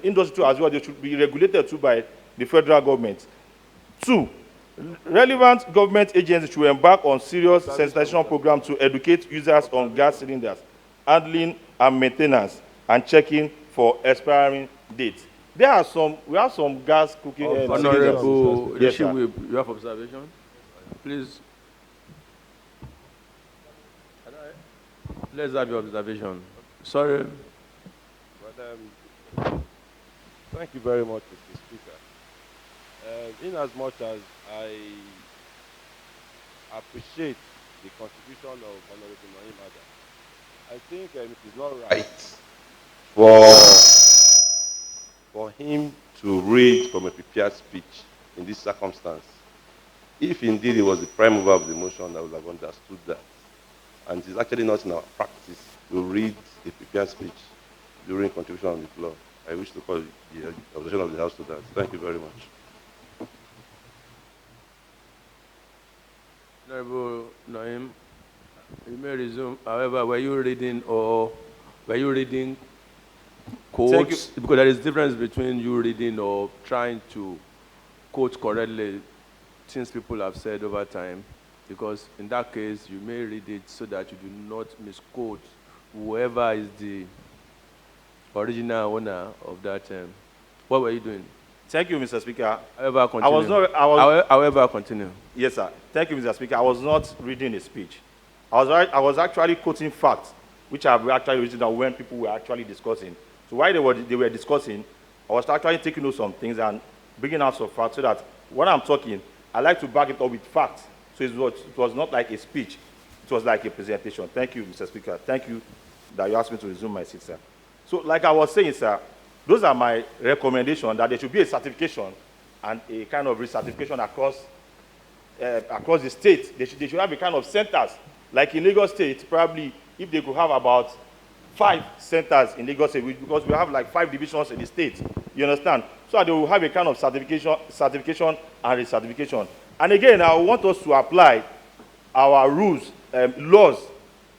industry too as well. They should be regulated too by the federal government. 2, relevant government agencies should embark on serious sensitization program to educate users on gas cylinders, handling and maintenance, and checking for expiring dates. We have some gas cooking. Honorable, yes, you have observation? Please. Let's have your observation. Sorry. But, thank you very much, Mr. Speaker. In as much as I appreciate the contribution of Honorable Naim Adam, I think it is not right for him to read from a prepared speech in this circumstance. If indeed he was the prime mover of the motion, I would have understood that. And it is actually not in our practice to read a prepared speech during contribution on the floor. I wish to call the observation of the House to that. Thank you very much. Honorable Naim, you may resume. However, were you reading quotes? Because there is difference between you reading or trying to quote correctly things people have said over time. Because in that case, you may read it so that you do not misquote whoever is the original owner of that term. What were you doing? Thank you, Mr. Speaker. However, continue. However, continue. Yes, sir. Thank you, Mr. Speaker. I was not reading a speech. I was actually quoting facts, which I've actually written down when people were actually discussing. So while they were discussing, I was actually taking notes on things and bringing out some facts so that when I'm talking, I like to back it up with facts. So it was not like a speech. It was like a presentation. Thank you, Mr. Speaker. Thank you that you asked me to resume my seat, sir. So like I was saying, sir, those are my recommendations, that there should be a certification and a kind of recertification across the state. They should have a kind of centers. Like in Lagos State, probably if they could have about 5 centers in Lagos State, because we have like 5 divisions in the state, you understand? So they will have a kind of certification and recertification. And again, I want us to apply our rules, laws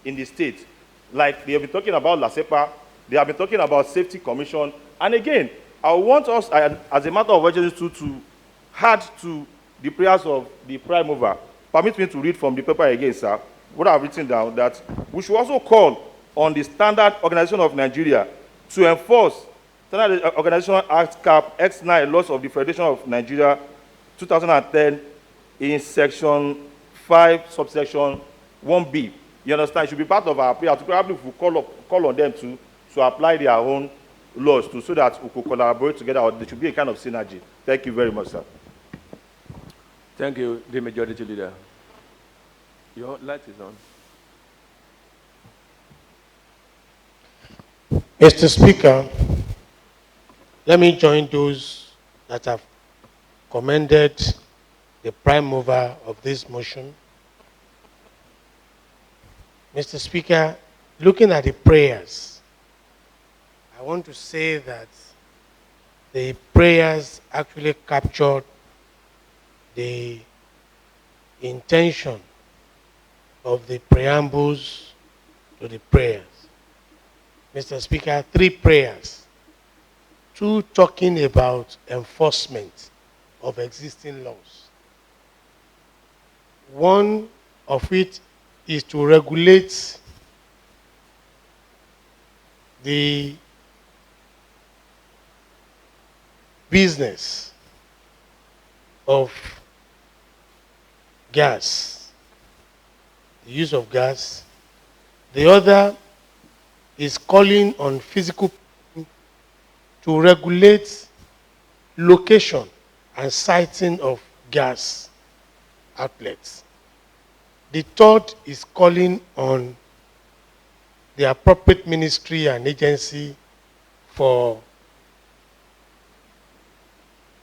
in the state. like they have been talking about LASEPA, they have been talking about Safety Commission. And again, I want us, as a matter of urgency, to add to the prayers of the prime mover. Permit me to read from the paper again, sir, what I've written down, that we should also call on the Standard Organization of Nigeria to enforce Standard Organization Act Cap X9 laws of the Federation of Nigeria 2010 in section 5, subsection 1B. You understand? It should be part of our prayer to probably call on them to apply their own laws to, so that we could collaborate together, or there should be a kind of synergy. Thank you very much, sir. Thank you, the Majority Leader. Your light is on. Mr. Speaker, let me join those that have commended the prime mover of this motion. Mr. Speaker, looking at the prayers, I want to say that the prayers actually captured the intention of the preambles to the prayers. Mr. Speaker, 3 prayers, 2 talking about enforcement of existing laws. One of it is to regulate the business of gas, the use of gas. The other is calling on physical to regulate location and siting of gas outlets. The third is calling on the appropriate ministry and agency for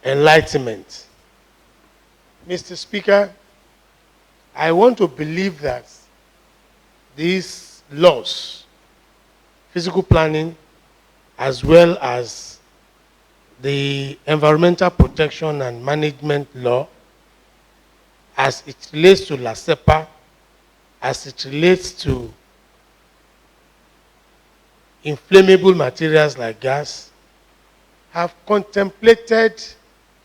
enlightenment. Mr. Speaker, I want to believe that these laws, physical planning, as well as the environmental protection and management law, as it relates to LASEPA, as it relates to inflammable materials like gas, have contemplated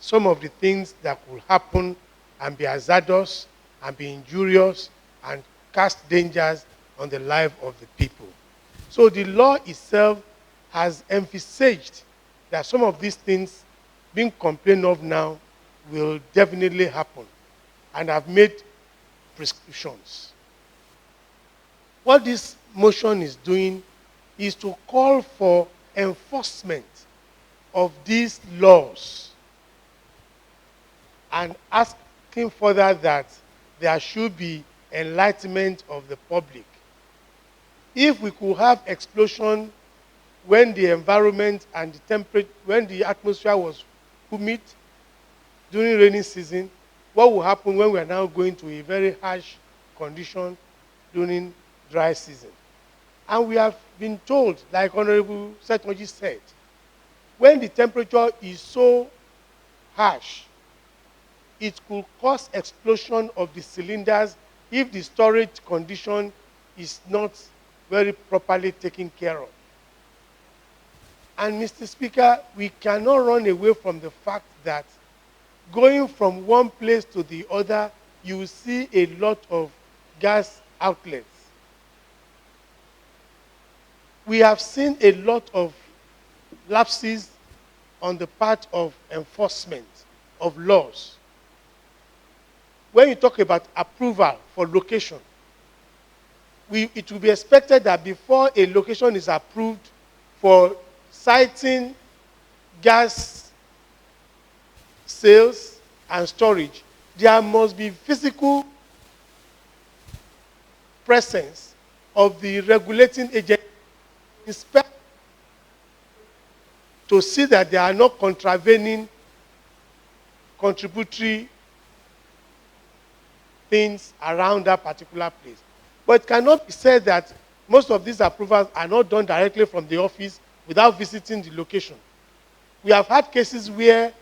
some of the things that will happen and be hazardous and be injurious and cast dangers on the life of the people. So the law itself has emphasized that some of these things being complained of now will definitely happen, and have made prescriptions. What this motion is doing is to call for enforcement of these laws and asking further that there should be enlightenment of the public. If we could have explosion when the environment and the temperature, when the atmosphere was humid during rainy season, what will happen when we are now going to a very harsh condition during dry season? And we have been told, like Honorable Setmoji said, when the temperature is so harsh, it could cause explosion of the cylinders if the storage condition is not very properly taken care of. And Mr. Speaker, we cannot run away from the fact that going from one place to the other, you will see a lot of gas outlets. We have seen a lot of lapses on the part of enforcement of laws. When you talk about approval for location, it will be expected that before a location is approved for siting gas sales and storage, there must be physical presence of the regulating agent inspect to see that there are no contravening contributory things around that particular place. But it cannot be said that most of these approvals are not done directly from the office without visiting the location. We have had cases where,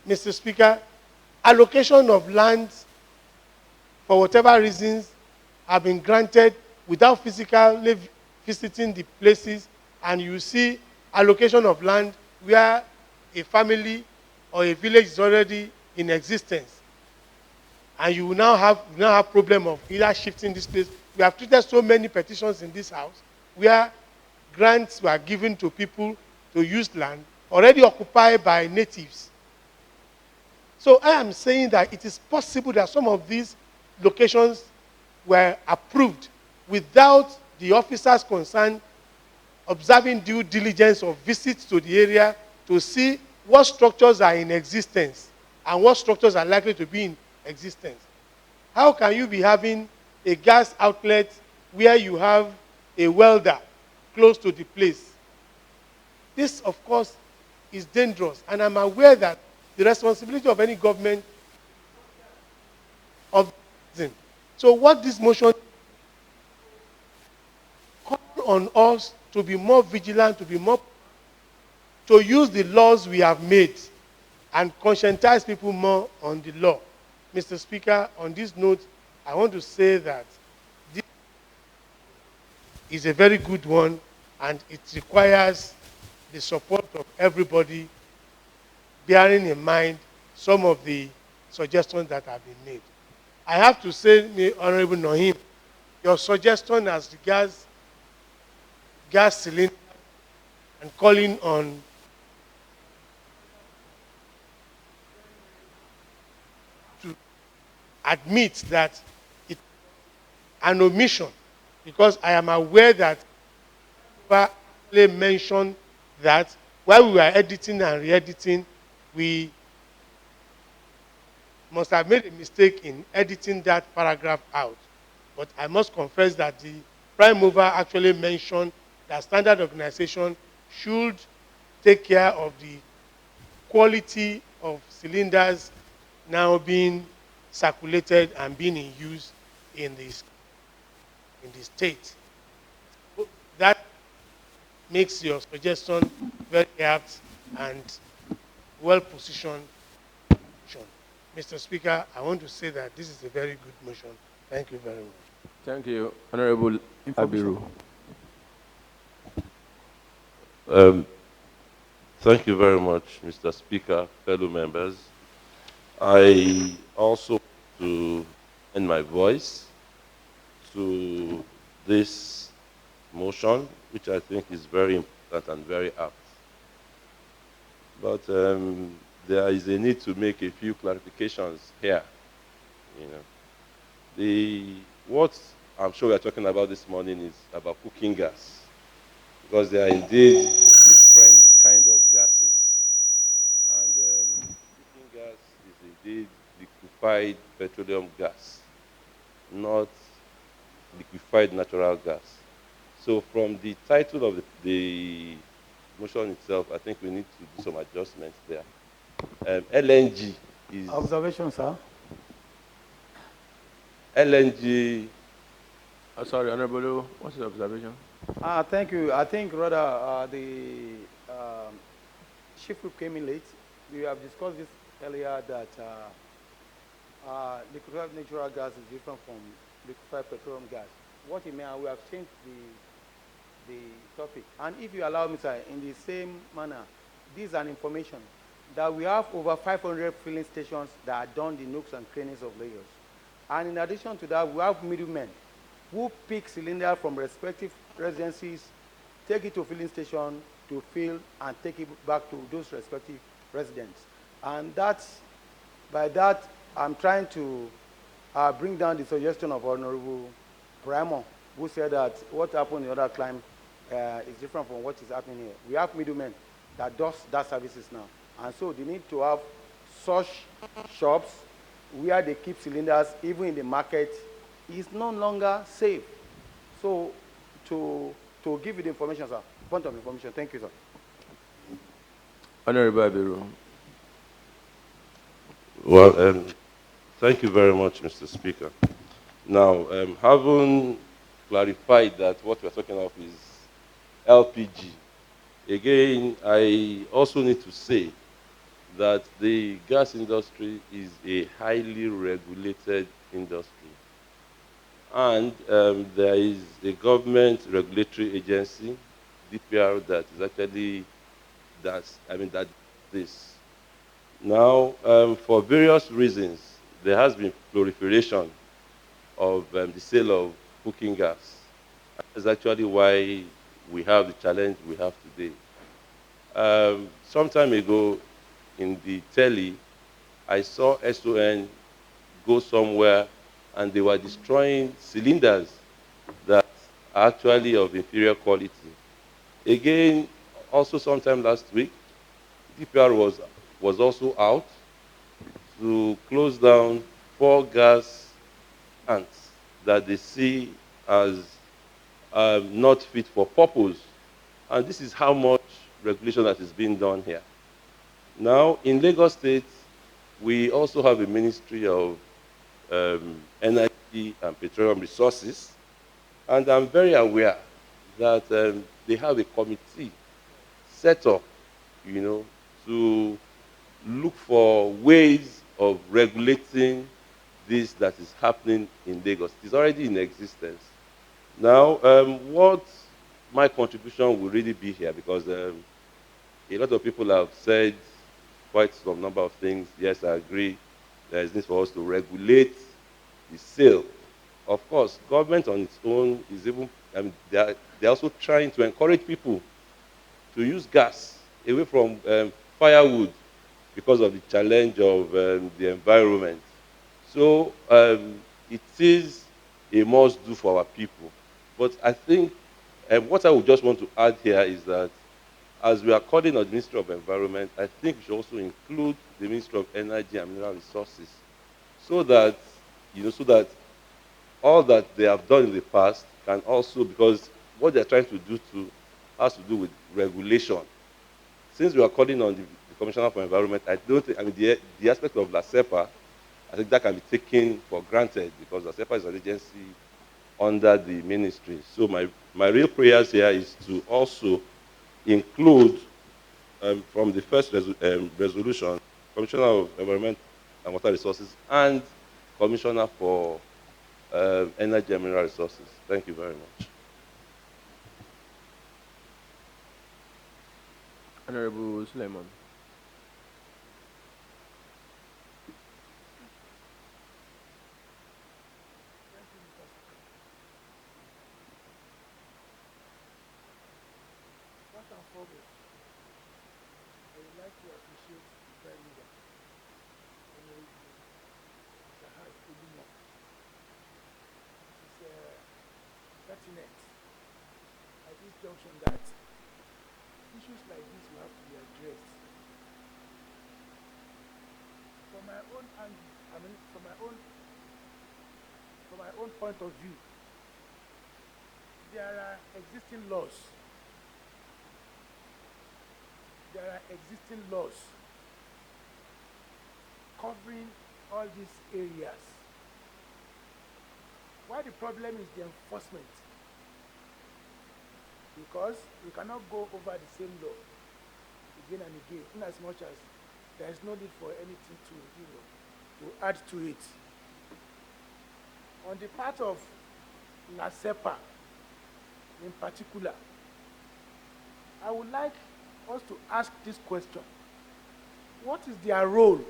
Mr. Speaker, allocation of land for whatever reasons have been granted without physically visiting the places, and you see allocation of land where a family or a village is already in existence, and you will now have problem of either shifting this place. We have treated so many petitions in this house where grants were given to people to use land already occupied by natives. So I am saying that it is possible that some of these locations were approved without the officers concerned observing due diligence or visits to the area to see what structures are in existence and what structures are likely to be in existence. How can you be having a gas outlet where you have a welder close to the place? This, of course, is dangerous, and I'm aware that the responsibility of any government of so what this motion call on us to be more vigilant, to use the laws we have made and conscientize people more on the law. Mr. Speaker, on this note, I want to say that this is a very good one, and it requires the support of everybody, bearing in mind some of the suggestions that have been made. I have to say, Honorable Nohim, your suggestion as regards gas cylinder and calling on to admit that it an omission, because I am aware that they mentioned that while we were editing and re-editing, we must have made a mistake in editing that paragraph out. But I must confess that the prime mover actually mentioned that standard organization should take care of the quality of cylinders now being circulated and being in use in the state. That makes your suggestion very apt and well-positioned. Mr. Speaker, I want to say that this is a very good motion. Thank you very much. Thank you, Honorable Abiru. Thank you very much, Mr. Speaker, fellow members. I also want to lend my voice to this motion, which I think is very important and very apt. But there is a need to make a few clarifications here. What I'm sure we are talking about this morning is about cooking gas, because there are indeed different kind of gases, and cooking gas is indeed liquefied petroleum gas, not liquefied natural gas. So from the title of the motion itself, I think we need to do some adjustments there. LNG is... Observation, sir. LNG... sorry, Honorable, what's the observation? Thank you. I think rather the chief whip came in late. We have discussed this earlier that liquefied natural gas is different from liquefied petroleum gas. What it means, we have changed the topic. And if you allow me, sir, in the same manner, this is an information that we have over 500 filling stations that are done the nooks and crannies of Lagos. And in addition to that, we have middlemen who pick cylinders from respective residencies, take it to filling station to fill, and take it back to those respective residents. And by that, I'm trying to bring down the suggestion of Honorable Primo, who said that what happened in other climes is different from what is happening here. We have middlemen that does that services now. And so they need to have such shops where they keep cylinders, even in the market, is no longer safe. So to give you the information, sir, point of information. Thank you, sir. Honorable Abiru. Well, thank you very much, Mr. Speaker. Now, having clarified that what we're talking of is LPG, again, I also need to say that the gas industry is a highly regulated industry. And there is a government regulatory agency, DPR, that is actually, that this. Now, for various reasons, there has been proliferation of the sale of cooking gas. That's actually why we have the challenge we have today. Some time ago, in the telly, I saw SON go somewhere and they were destroying cylinders that are actually of inferior quality. Again, also sometime last week, DPR was also out to close down 4 gas plants that they see as not fit for purpose. And this is how much regulation that is being done here. Now, in Lagos State, we also have a Ministry of Energy and Petroleum Resources, and I'm very aware that they have a committee set up, to look for ways of regulating this that is happening in Lagos. It is already in existence. Now, what my contribution will really be here, because a lot of people have said quite some number of things. Yes, I agree. There is need for us to regulate the sale. Of course, government on its own is even, they're also trying to encourage people to use gas away from firewood because of the challenge of the environment. So it is a must-do for our people. But I think what I would just want to add here is that as we are calling on the Ministry of Environment, I think we should also include the Ministry of Energy and Mineral Resources, so that, so that all that they have done in the past can also, because what they're trying to do has to do with regulation. Since we are calling on the Commissioner for Environment, I don't think, the aspect of LASEPA, I think that can be taken for granted, because LASEPA is an agency under the ministry. So my real prayers here is to also include, from the first resolution, Commissioner of Environment and Water Resources and Commissioner for Energy and Mineral Resources. Thank you very much. Honorable Suleiman. First and foremost, I would like to appreciate the Prime Leader, Honorable Sahaj Olumo. It is pertinent at this junction that issues like this will have to be addressed. From my own angle, from my own point of view, there are existing laws. There are existing laws covering all these areas. Why the problem is the enforcement? Because we cannot go over the same law again and again, in as much as there is no need for anything to add to it. On the part of LASEPA in particular, I would like us to ask this question. What is their role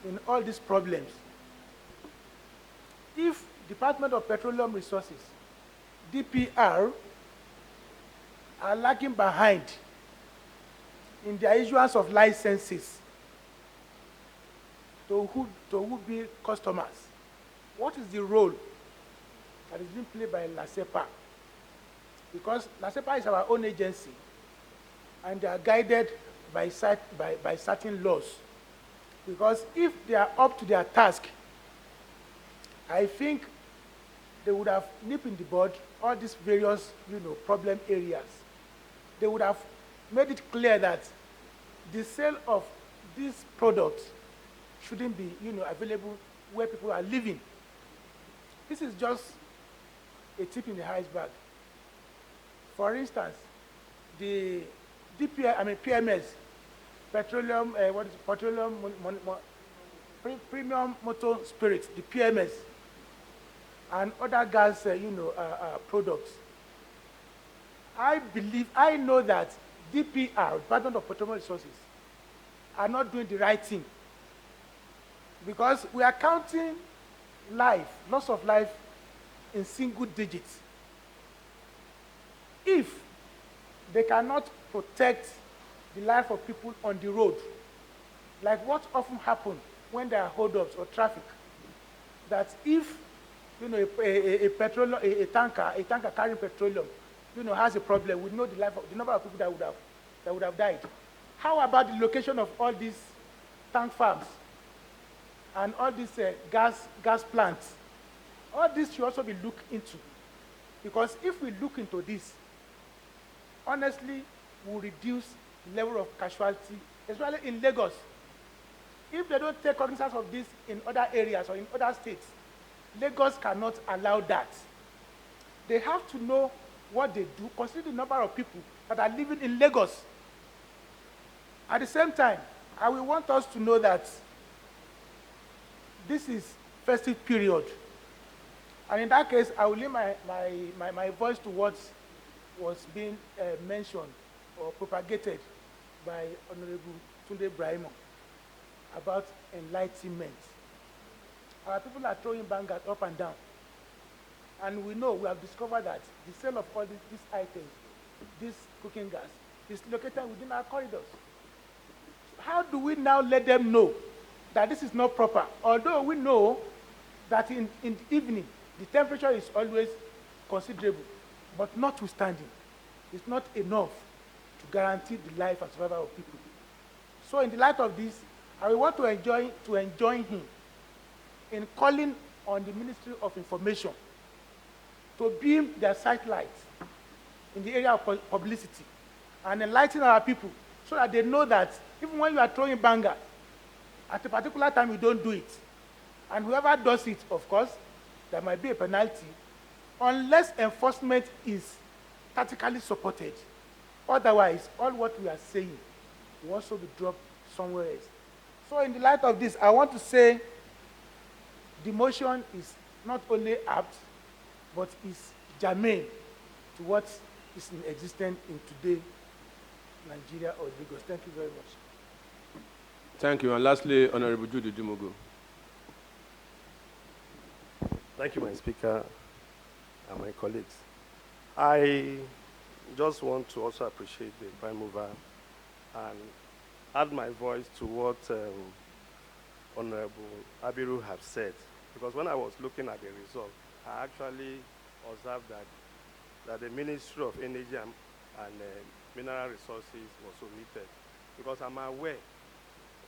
in all these problems? If Department of Petroleum Resources, DPR, are lagging behind in their issuance of licenses to who be customers, what is the role that is being played by LASEPA? Because LASEPA is our own agency, and they are guided by certain laws. Because if they are up to their task, I think they would have nipped in the bud all these various, problem areas. They would have made it clear that the sale of these products shouldn't be, available where people are living. This is just a tip in the iceberg. For instance, the PMS, petroleum, Premium Motor Spirits, the PMS, and other gas, products. I know that DPR, Department of Petroleum Resources, are not doing the right thing, because we are counting loss of life in single digits. If they cannot protect the life of people on the road, like what often happens when there are holdups or traffic, that if a tanker carrying petroleum, has a problem, we know the number of people that would have died. How about the location of all these tank farms and all these gas plants? All this should also be looked into, because if we look into this, honestly, we'll reduce the level of casualty, especially in Lagos. If they don't take cognizance of this in other areas or in other states, Lagos cannot allow that. They have to know what they do, consider the number of people that are living in Lagos. At the same time, I will want us to know that this is festive period. And in that case, I will leave my voice to what was being mentioned or propagated by Honorable Tunde Brahimo about enlightenment. Our people are throwing bangers up and down. And we have discovered that the sale of all these items, this cooking gas, is located within our corridors. How do we now let them know that this is not proper? Although we know that in the evening, the temperature is always considerable, but notwithstanding, it's not enough to guarantee the life and survival of people. So in the light of this, I want to enjoin him in calling on the Ministry of Information to beam their satellite in the area of publicity and enlighten our people so that they know that even when you are throwing banger, at a particular time you don't do it. And whoever does it, of course, there might be a penalty unless enforcement is tactically supported. Otherwise, all what we are saying will also be dropped somewhere else. So in the light of this, I want to say the motion is not only apt, but is germane to what is in existence in today, Nigeria or Lagos. Thank you very much. Thank you. And lastly, Honorable Judy Dumogo. Thank you, my speaker and my colleagues. I just want to also appreciate the prime mover and add my voice to what Honorable Abiru have said. Because when I was looking at the result, I actually observed that the Ministry of Energy and Mineral Resources was omitted. Because I'm aware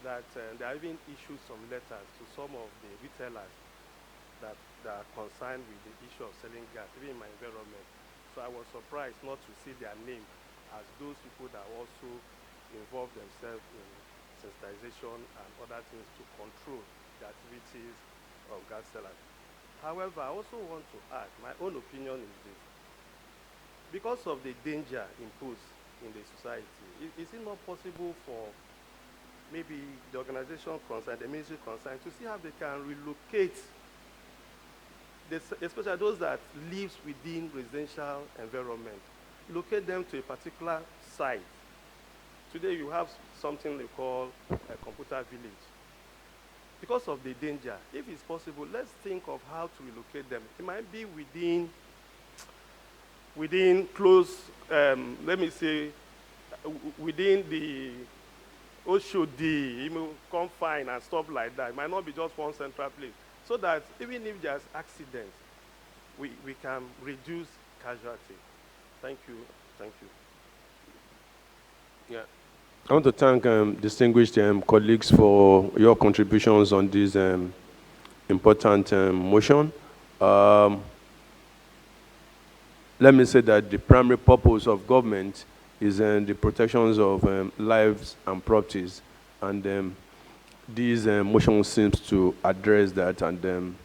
that they have even issued some letters to some of the retailers that are concerned with the issue of selling gas, even in my environment. So I was surprised not to see their name as those people that also involve themselves in sensitization and other things to control the activities of gas sellers. However, I also want to add, my own opinion is this. Because of the danger imposed in the society, is it not possible for maybe the organization concerned, the ministry concerned, to see how they can relocate, especially those that live within residential environment, locate them to a particular site. Today you have something they call a computer village. Because of the danger, if it's possible, let's think of how to relocate them. It might be within close, let me say, within the Oshoroko, confine and stuff like that. It might not be just one central place. So that even if there's accidents, we can reduce casualty. Thank you. Thank you. Yeah. I want to thank distinguished colleagues for your contributions on this important motion. Let me say that the primary purpose of government is the protections of lives and properties, and this motion seems to address that and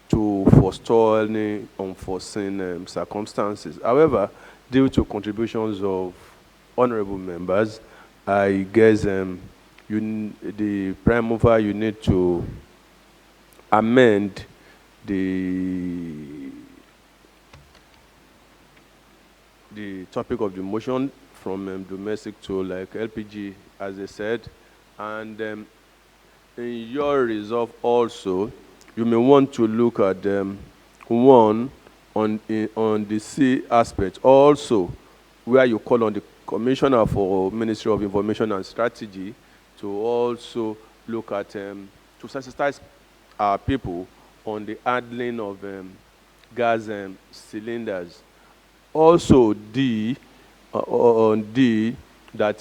to forestall any unforeseen circumstances. However, due to contributions of honorable members, I guess the prime mover, you need to amend the the topic of the motion from domestic to like LPG, as they said, and in your resolve also, you may want to look at one on the C aspect also, where you call on the Commissioner for Ministry of Information and Strategy to also look at to sensitize our people on the handling of gas cylinders. Also, D on D that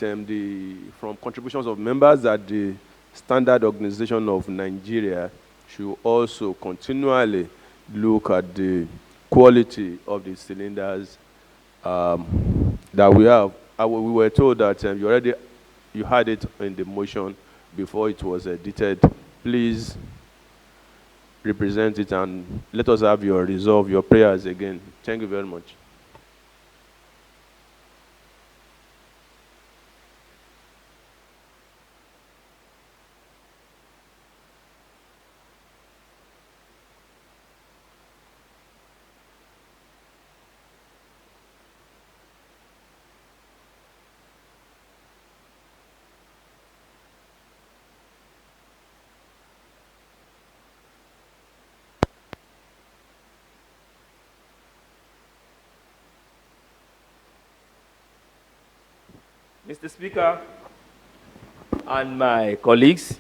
from contributions of members that the Standard Organization of Nigeria should also continually look at the quality of the cylinders that we have. We were told that you had it in the motion before it was edited. Please represent it and let us have your resolve, your prayers again. Thank you very much. Mr. Speaker and my colleagues,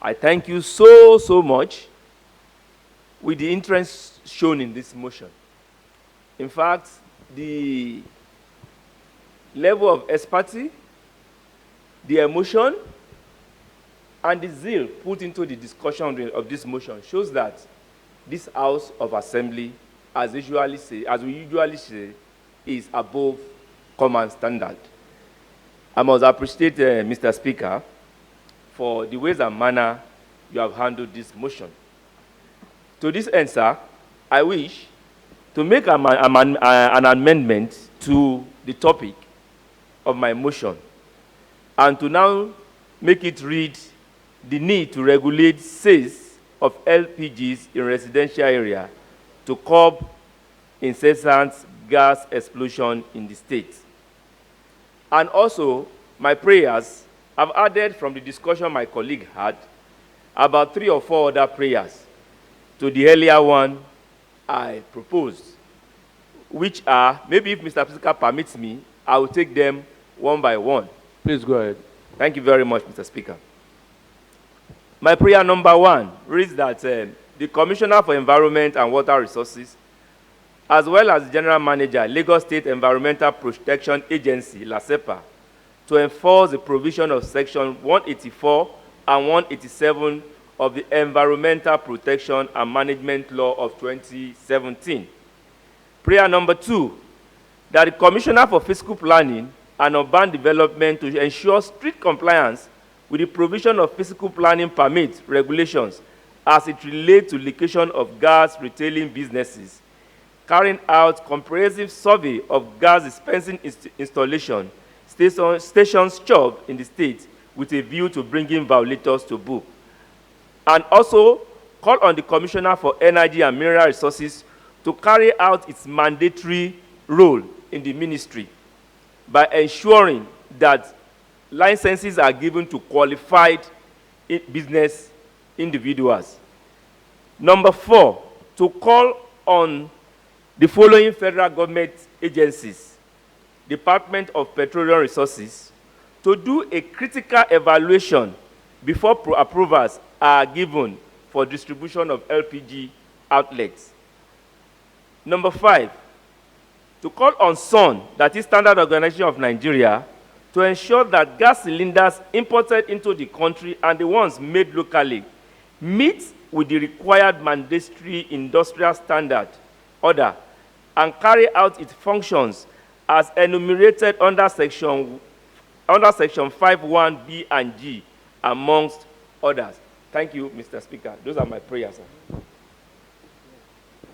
I thank you so much with the interest shown in this motion. In fact, the level of expertise, the emotion, and the zeal put into the discussion of this motion shows that this House of Assembly, as we usually say, is above common standard. I must appreciate Mr. Speaker for the ways and manner you have handled this motion. To this end, sir, I wish to make an amendment to the topic of my motion and to now make it read the need to regulate sales of LPGs in residential area to curb incessant gas explosion in the state. And also, my prayers, I've added from the discussion my colleague had about 3 or 4 other prayers to the earlier one I proposed, which are, maybe if Mr. Speaker permits me, I will take them one by one. Please go ahead. Thank you very much, Mr. Speaker. My prayer number 1 reads that the Commissioner for Environment and Water Resources, as well as the General Manager, Lagos State Environmental Protection Agency, LASEPA, to enforce the provision of Section 184 and 187 of the Environmental Protection and Management Law of 2017. Prayer number 2, that the Commissioner for Fiscal Planning and Urban Development to ensure strict compliance with the provision of physical planning permit regulations as it relates to location of gas retailing businesses, carrying out comprehensive survey of gas dispensing installation stations shop in the state with a view to bringing violators to book. And also call on the Commissioner for Energy and Mineral Resources to carry out its mandatory role in the ministry by ensuring that licenses are given to qualified business individuals. Number 4, to call on the following federal government agencies: Department of Petroleum Resources, to do a critical evaluation before approvals are given for distribution of LPG outlets. Number 5, to call on SON, that is Standard Organization of Nigeria, to ensure that gas cylinders imported into the country and the ones made locally meet with the required mandatory industrial standard order and carry out its functions as enumerated under section 5(1)(b) and (g), amongst others. Thank you, Mr. Speaker. Those are my prayers, sir.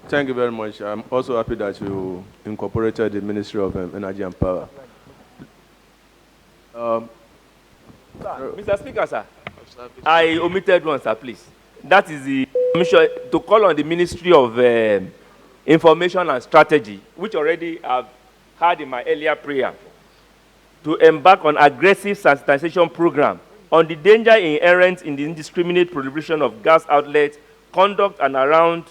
Thank you very much. I'm also happy that you incorporated the Ministry of Energy and Power. Mr. Speaker, sir, I omitted one, sir, please. That is the commission to call on the Ministry of Information and Strategy, which already have had in my earlier prayer, to embark on aggressive sensitization program on the danger inherent in the indiscriminate proliferation of gas outlets, conduct and around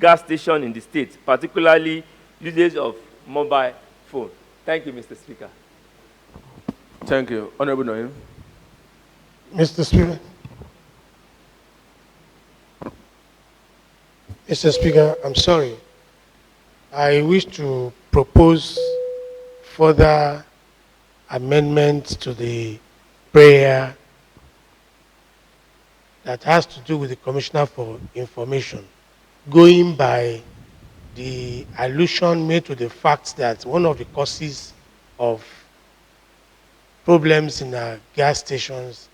gas stations in the state, particularly usage of mobile phone. Thank you, Mr. Speaker. Thank you. Honorable Noim. Mr. Speaker. Mr. Speaker, I'm sorry. I wish to propose further amendments to the prayer that has to do with the Commissioner for Information, going by the allusion made to the fact that one of the causes of problems in our gas stations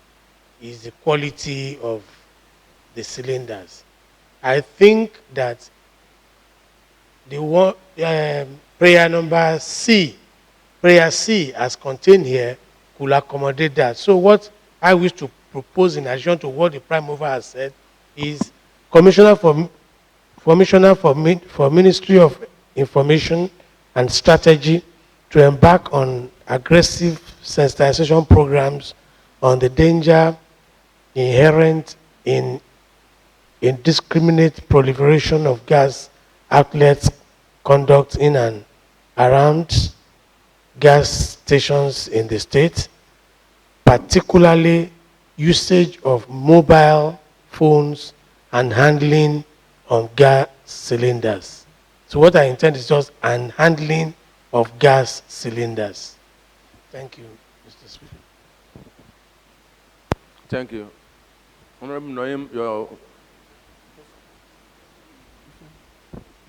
is the quality of the cylinders. I think that the one, prayer number C, prayer C as contained here could accommodate that. So what I wish to propose in addition to what the Prime Mover has said is Commissioner for Ministry of Information and Strategy to embark on aggressive sensitization programs on the danger inherent in indiscriminate proliferation of gas outlets conduct in and around gas stations in the state, particularly usage of mobile phones and handling of gas cylinders. So what I intend is just an handling of gas cylinders. Thank you, Mr. Speaker. Thank you. Honorable Noim, your...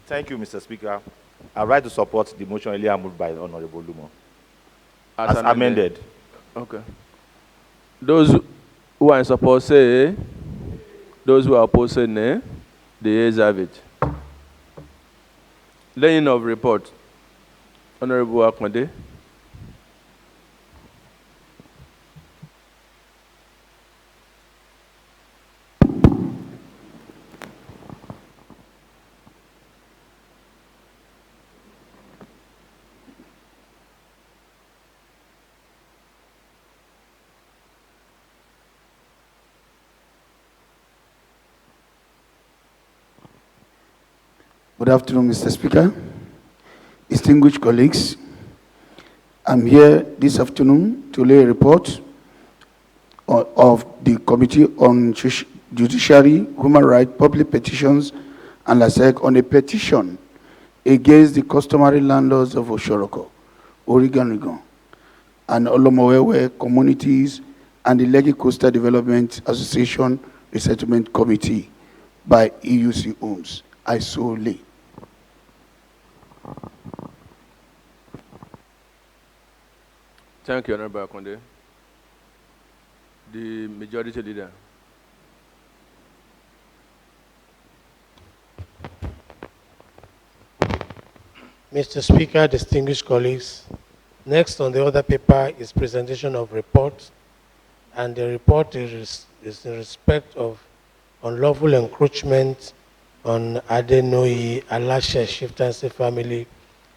Thank you, Mr. Speaker. I would like to support the motion earlier moved by Honorable Lumo. As amended. Okay. Those who are in support say aye. Those who are opposed say nay. The ayes have it. Laying of report. Honorable Akande. Good afternoon, Mr. Speaker. Distinguished colleagues, I'm here this afternoon to lay a report of the Committee on Judiciary, Human Rights, Public Petitions, and LASIEC on a petition against the customary landlords of Oshoroko, Origanrigan, and Olomowewe communities and the Lekki Coastal Development Association Resettlement Committee by EUC Homes. I so lay. Thank you, Honorable Akande. The Majority Leader. Mr. Speaker, distinguished colleagues, next on the other paper is presentation of report, and the report is in respect of unlawful encroachment on Andoyi, Alashe, Chieftancy family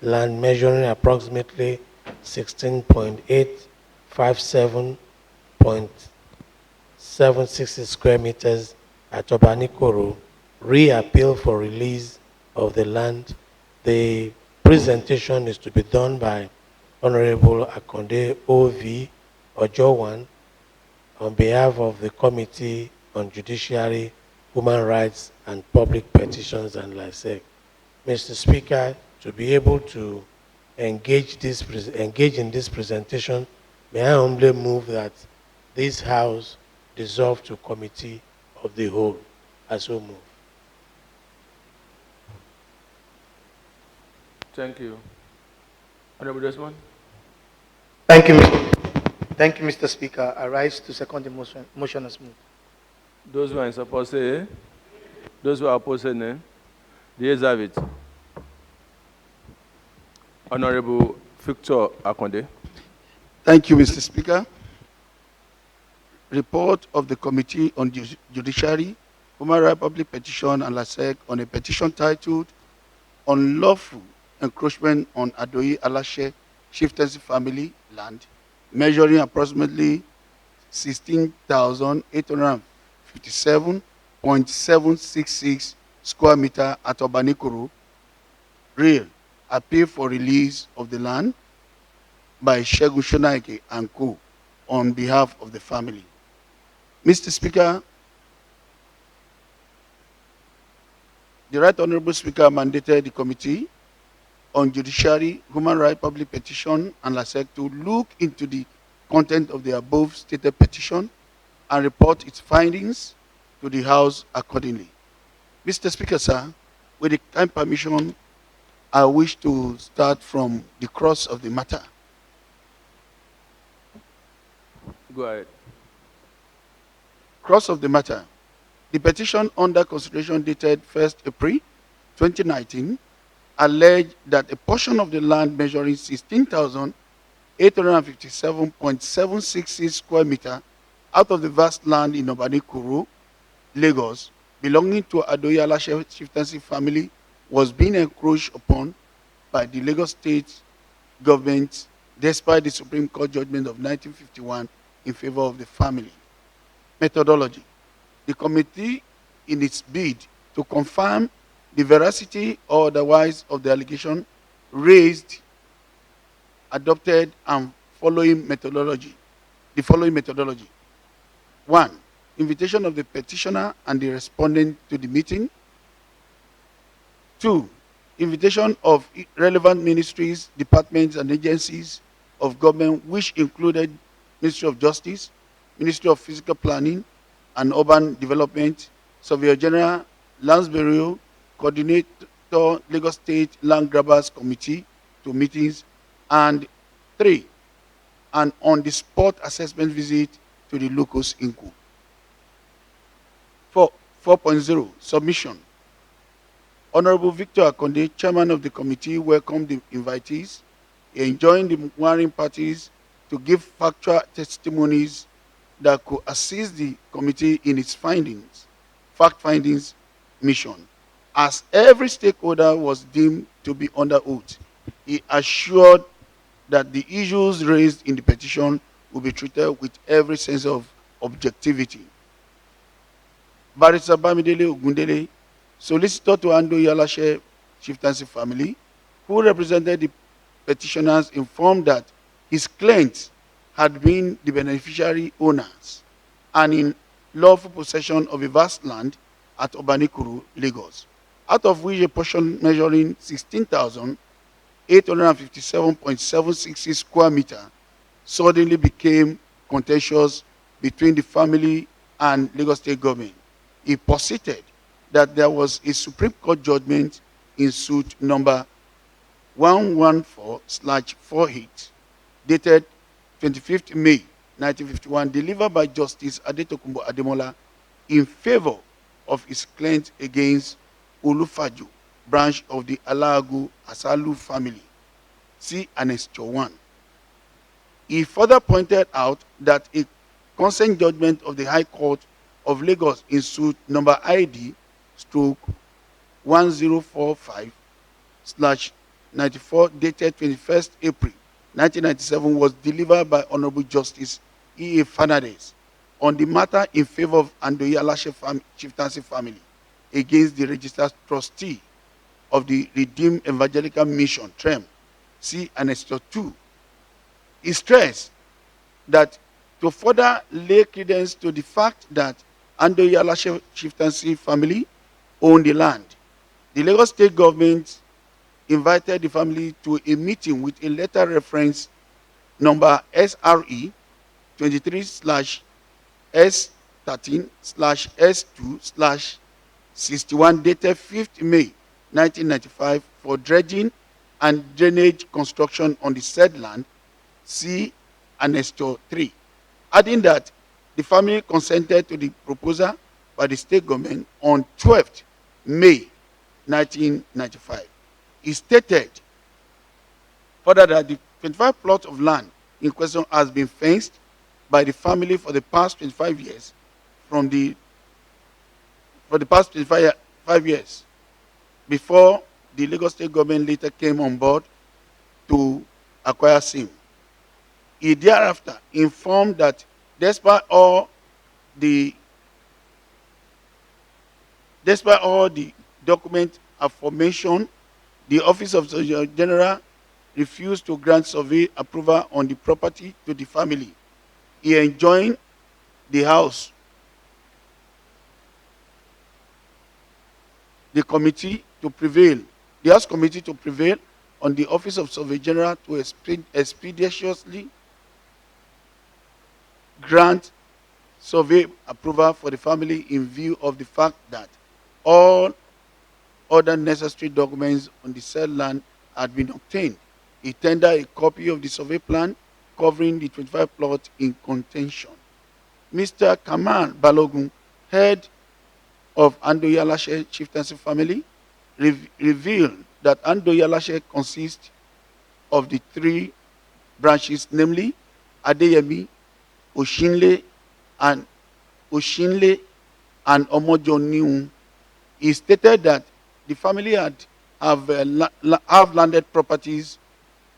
land measuring approximately 16.857.766 square meters at Obanikoro, re-appeal for release of the land. The presentation is to be done by Honorable Akande O.V. Ojowan on behalf of the Committee on Judiciary, Human Rights and Public Petitions and LASIEC. Mr. Speaker, to be able to engage in this presentation, may I humbly move that this House dissolve to Committee of the Whole. I so move. Thank you. Honorable Desmond. Thank you, Mr. Speaker. I rise to second the motion. Motion is moved. Those who are in support say aye. Those who are opposed say nay. The ayes have it. Honorable Victor Akande. Thank you, Mr. Speaker. Report of the Committee on Judiciary, Human Rights, Public Petition, and LASIEC on a petition titled Unlawful encroachment on Andoyi Alashe Chieftancy family land, measuring approximately 16,857.766 square meter at Obanikoro, real, appeal for release of the land by Segun Shonaike and Co. on behalf of the family. Mr. Speaker, the Right Honorable Speaker mandated the Committee on Judiciary, Human Rights, Public Petition, and LASIEC to look into the content of the above stated petition and report its findings to the House accordingly. Mr. Speaker, sir, with the time permission, I wish to start from the cross of the matter. Go ahead. Cross of the matter. The petition under consideration dated 1st April 2019 alleged that a portion of the land measuring 16,857.766 square meter out of the vast land in Obanikoro, Lagos, belonging to Andoyi Alashe Chieftancy family was being encroached upon by the Lagos State government despite the Supreme Court judgment of 1951 in favor of the family. Methodology. The committee, in its bid to confirm the veracity or otherwise of the allegation raised, adopted and following methodology. The following methodology. 1. Invitation of the petitioner and the respondent to the meeting. 2. Invitation of relevant ministries, departments, and agencies of government, which included Ministry of Justice, Ministry of Physical Planning and Urban Development, Surveyor General, Lands Bureau, Coordinator, Lagos State Land Grabbers Committee to meetings. And 3. An on-the-spot assessment visit to the locus inco. 4.0 Submission. Honorable Victor Akande, Chairman of the committee, welcomed the invitees. He enjoined the warring parties to give factual testimonies that could assist the committee in its findings, fact findings mission. As every stakeholder was deemed to be under oath, he assured that the issues raised in the petition will be treated with every sense of objectivity. Barrister Bamidele Ogundele, solicitor to Andoyi Alashe Chieftancy family, who represented the petitioners, informed that his clients had been the beneficiary owners and in lawful possession of a vast land at Obanikoro, Lagos, out of which a portion measuring 16,857.766 square meter suddenly became contentious between the family and Lagos State government. He posited that there was a Supreme Court judgment in suit number 114/48 dated 25th May 1951, delivered by Justice Adetokunbo Ademola in favor of his claims against Olufajo, branch of the Alago Asalu family. See Annex 1. He further pointed out that a consent judgment of the High Court of Lagos in suit number ID/1045/94 dated 21st April 1997 was delivered by Honorable Justice E.A. Fernandez on the matter in favor of Andoyi Alashe Chieftancy family against the registered trustee of the Redeemed Evangelical Mission, TREM. See Annex 2. He stressed that to further lay credence to the fact that Andoyi Alashe Chieftancy family owned the land, the Lagos State government invited the family to a meeting with a letter reference number SRE 23/S13/S2/61 dated 5th May 1995 for dredging and drainage construction on the said land. See Annex 3. Adding that the family consented to the proposal by the state government on 12th May 1995. He stated further that the 25 plots of land in question has been fenced by the family for the past 25 years before the Lagos State government later came on board to acquire SIM. He thereafter informed that despite all the document aforementioned, the Office of Surgeon General refused to grant survey approval on the property to the family. He enjoined the house, the House Committee to prevail on the Office of Survey General to expeditiously grant survey approval for the family in view of the fact that all other necessary documents on the said land had been obtained. He tendered a copy of the survey plan covering the 25 plots in contention. Mr. Kamal Balogun, head of Andoyi Alashe Chieftancy family, revealed that Andoyi Alashe consists of the 3 branches, namely Adeyemi, Oshinle, and Omojoniun. He stated that the family have landed properties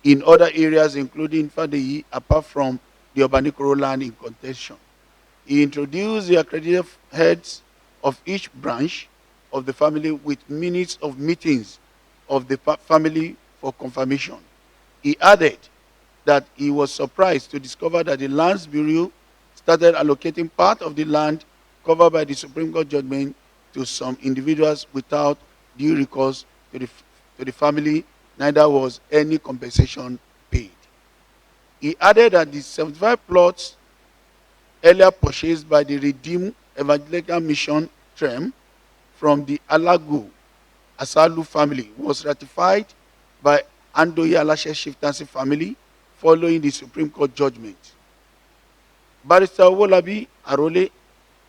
in other areas, including Fadeyi, apart from the Obanikoro land in contention. He introduced the accredited heads of each branch of the family with minutes of meetings of the family for confirmation. He added that he was surprised to discover that the Lands Bureau started allocating part of the land covered by the Supreme Court judgment to some individuals without due recourse to the family, neither was any compensation paid. He added that the 75 plots earlier purchased by the Redeemed Evangelical Mission TREM from the Alago Asalu family was ratified by Andoyi Alashe Chieftancy family following the Supreme Court judgment. Barrister Wolabi Arole,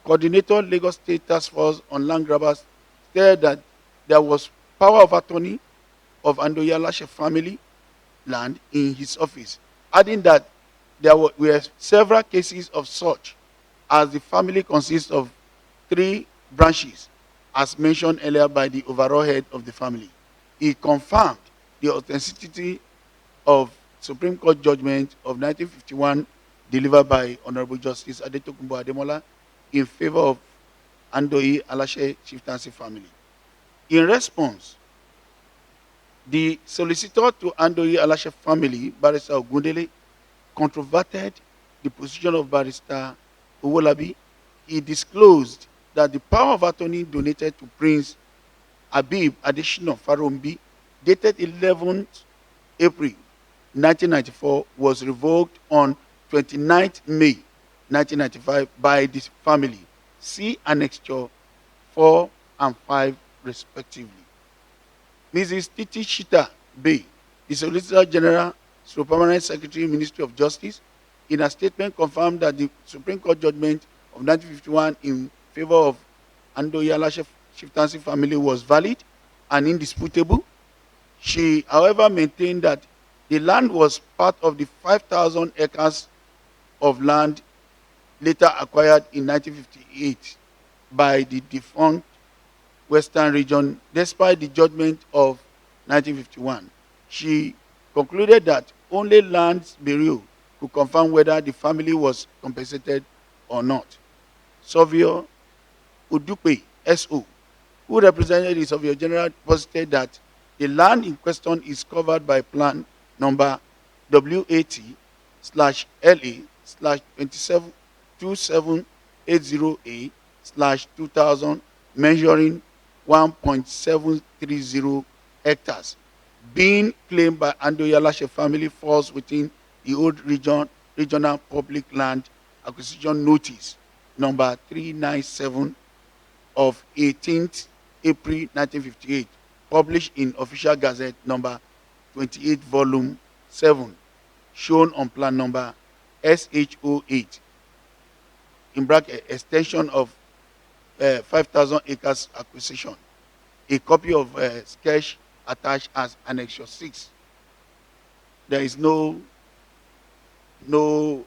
coordinator Lagos State Task Force on Land Grabbers, said that there was power of attorney of Andoyi Alashe family land in his office, adding that there were several cases of such, as the family consists of 3 branches, as mentioned earlier by the overall head of the family. He confirmed the authenticity of Supreme Court judgment of 1951 delivered by Honorable Justice Adetokunbo Ademola in favor of Andoyi Alashe Chieftancy family. In response, the solicitor to Andoyi Alashe family, Barrister Ogundele, controverted the position of Barrister Owolabi. He disclosed that the power of attorney donated to Prince Habib Adesina Farombi, dated 11th April 1994, was revoked on 29th May 1995 by the family. See Annexure 4 and 5 respectively. Mrs. Titi Shita Bey, the Solicitor General, Permanent Secretary, Ministry of Justice, in a statement confirmed that the Supreme Court judgment of 1951 in favor of Andoyi Alashe Chieftancy family was valid and indisputable. She, however, maintained that the land was part of the 5,000 acres of land later acquired in 1958 by the defunct Western region, despite the judgment of 1951. She concluded that only Lands Bureau could confirm whether the family was compensated or not. Surveyor Udupe, S.O., who represented the Surveyor General, posted that the land in question is covered by plan number WAT/LA/27808A/2000, measuring 1.730 hectares, being claimed by Andoyi Alashe family, falls within the old regional public land acquisition notice number 397 of 18th April 1958, published in Official Gazette number 28, volume 7, shown on plan number SHO8, in bracket extension of 5,000 acres acquisition. A copy of sketch attached as Annexure 6. There is no plan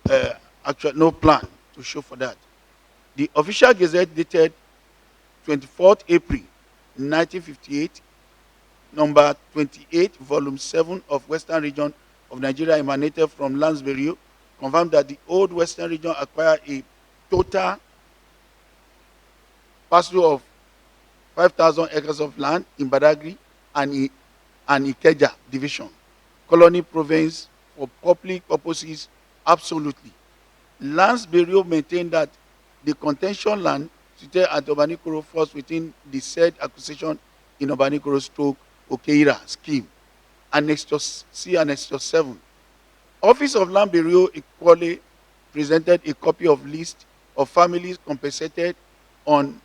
to show for that. The Official Gazette dated 24th April 1958 number 28, volume 7 of Western Region of Nigeria emanated from Lands Bureau, confirmed that the old Western Region acquired a total parcel of 5,000 acres of land in Badagry and Ikeja division, colony province for public purposes absolutely. Lands Bureau maintained that the contention land situated at Obanikoro falls within the said acquisition in Obanikoro stroke Okeira scheme, Annexure C, Annexure 7. Office of Land Bureau equally presented a copy of list of families compensated on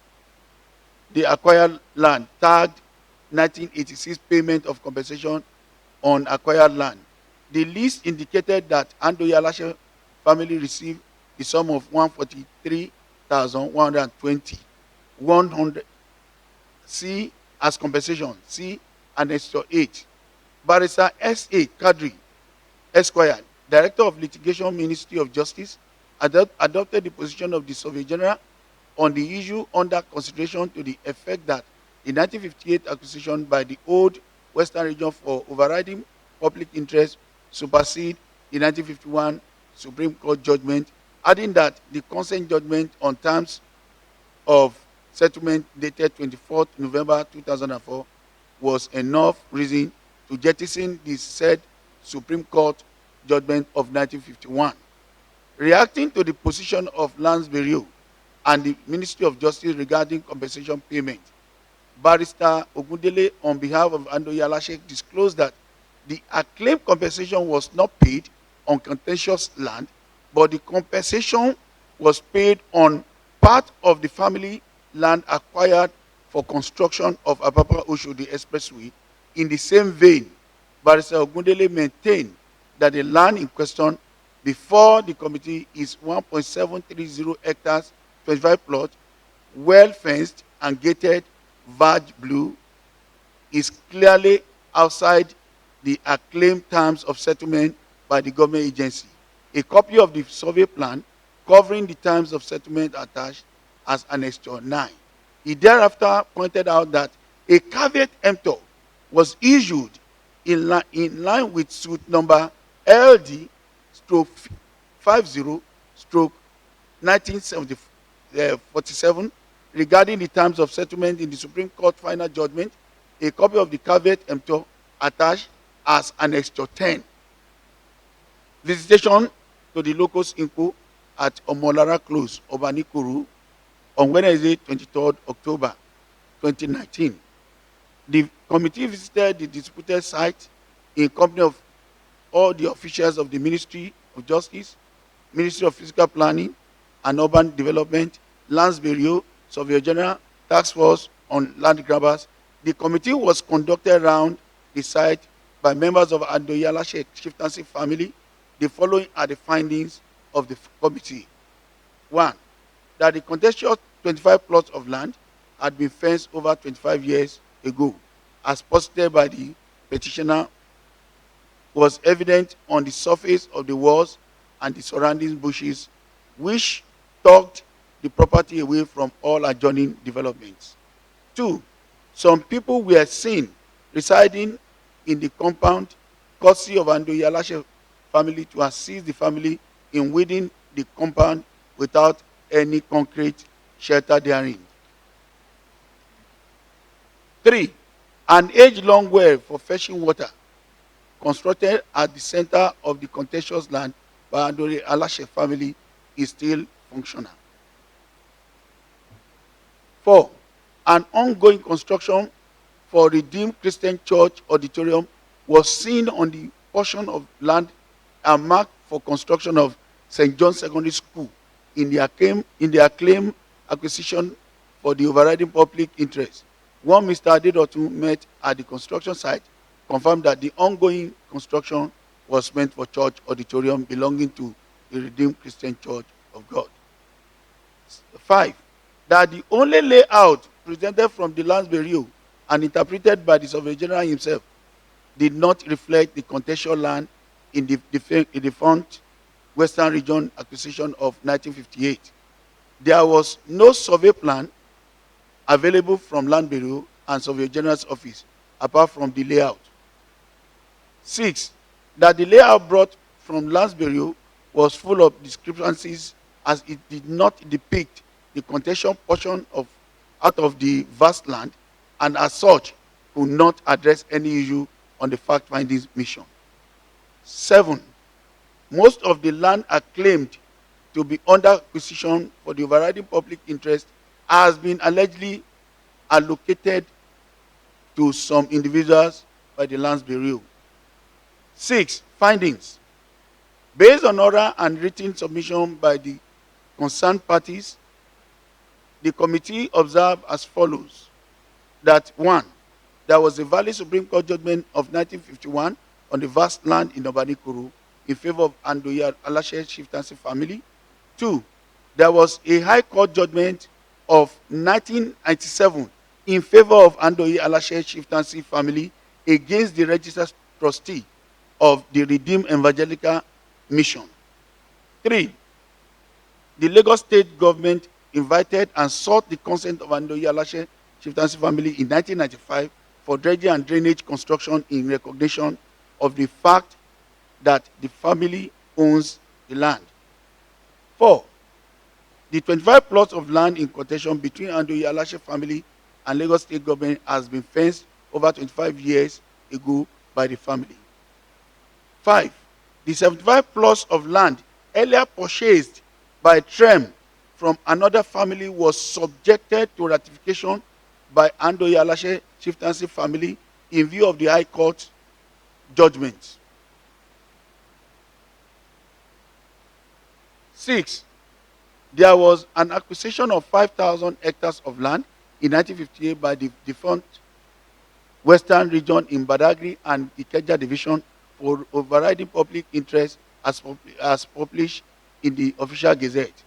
the acquired land, tagged 1986 payment of compensation on acquired land. The list indicated that Andoyi Alashe family received the sum of 143,120, 100 C as compensation, C Annexure 8. Barrister S.A. Kadri, Esquire, Director of Litigation, Ministry of Justice, adopted the position of the Surveyor General on the issue under consideration to the effect that the 1958 acquisition by the old Western Region for overriding public interest supersede the 1951 Supreme Court judgment, adding that the consent judgment on terms of settlement dated 24th November 2004 was enough reason to jettison the said Supreme Court judgment of 1951. Reacting to the position of Lands Bureau and the Ministry of Justice regarding compensation payment, Barrister Ogundele, on behalf of Andoyi Alashe, disclosed that the acclaimed compensation was not paid on contentious land, but the compensation was paid on part of the family land acquired for construction of Apapa Oshodi Expressway. In the same vein, Barrister Ogundele maintained that the land in question before the committee is 1.730 hectares, 25 plots, well fenced and gated, Verge blue, is clearly outside the acclaimed terms of settlement by the government agency. A copy of the survey plan covering the terms of settlement attached as Annexure 9. He thereafter pointed out that a caveat emptor was issued in line with suit number LD-50-1947 regarding the terms of settlement in the Supreme Court final judgment. A copy of the caveat emptor attached as Annexure 10. Visitation to the locus inco at Omolara Close, Obanikoro, on Wednesday, 23rd October 2019. The committee visited the disputed site in company of all the officials of the Ministry of Justice, Ministry of Physical Planning and Urban Development, Lands Bureau, Surveyor General, Task Force on Land Grabbers. The committee was conducted around the site by members of Andoyi Alashe Chieftancy family. The following are the findings of the committee. 1. That the contentious 25 plots of land had been fenced over 25 years ago, as posited by the petitioner, was evident on the surface of the walls and the surrounding bushes, which tugged the property away from all adjoining developments. 2. Some people were seen residing in the compound, courtesy of Andoyi Alashe family, to assist the family in weeding the compound without any concrete shelter therein. 3. An age-long well for fetching water constructed at the center of the contentious land by Andoyi Alashe family is still functional. 4. An ongoing construction for Redeemed Christian Church auditorium was seen on the portion of land and marked for construction of St. John's Secondary School in the acclaimed acquisition for the overriding public interest. One Mr. Adedotu met at the construction site confirmed that the ongoing construction was meant for church auditorium belonging to the Redeemed Christian Church of God. 5. That the only layout presented from the Lands Bureau and interpreted by the Surveyor General himself did not reflect the contentious land in the defunct Western Region acquisition of 1958. There was no survey plan available from Land Bureau and Surveyor General's office apart from the layout. 6, that the layout brought from last burial was full of discrepancies as it did not depict the contention portion of out of the vast land, and as such could not address any issue on the fact finding mission. 7, most of the land acclaimed to be under acquisition for the overriding public interest has been allegedly allocated to some individuals by the Lands Bureau. 6, findings. Based on oral and written submission by the concerned parties, the committee observed as follows: that 1, there was a valid Supreme Court judgment of 1951 on the vast land in Obanikoro in favor of Andoyi Alashe Chieftancy family. 2, there was a High Court judgment of 1997 in favor of Andoyi Alashe Chieftancy family against the registered trustee of the Redeemed Evangelical Mission. 3, the Lagos State government invited and sought the consent of Andoyi Alashe Chieftancy family in 1995 for dredging and drainage construction in recognition of the fact that the family owns the land. 4, the 25 plots of land in contention between Andoyi Alashe family and Lagos State government has been fenced over 25 years ago by the family. 5, the 75 plots of land earlier purchased by TREM from another family was subjected to ratification by Andoyi Alashe Chieftancy family in view of the High Court judgment. 6, there was an acquisition of 5,000 hectares of land in 1958 by the defunct Western Region in Badagry and Ikeja Division for overriding public interest as published in the official gazette.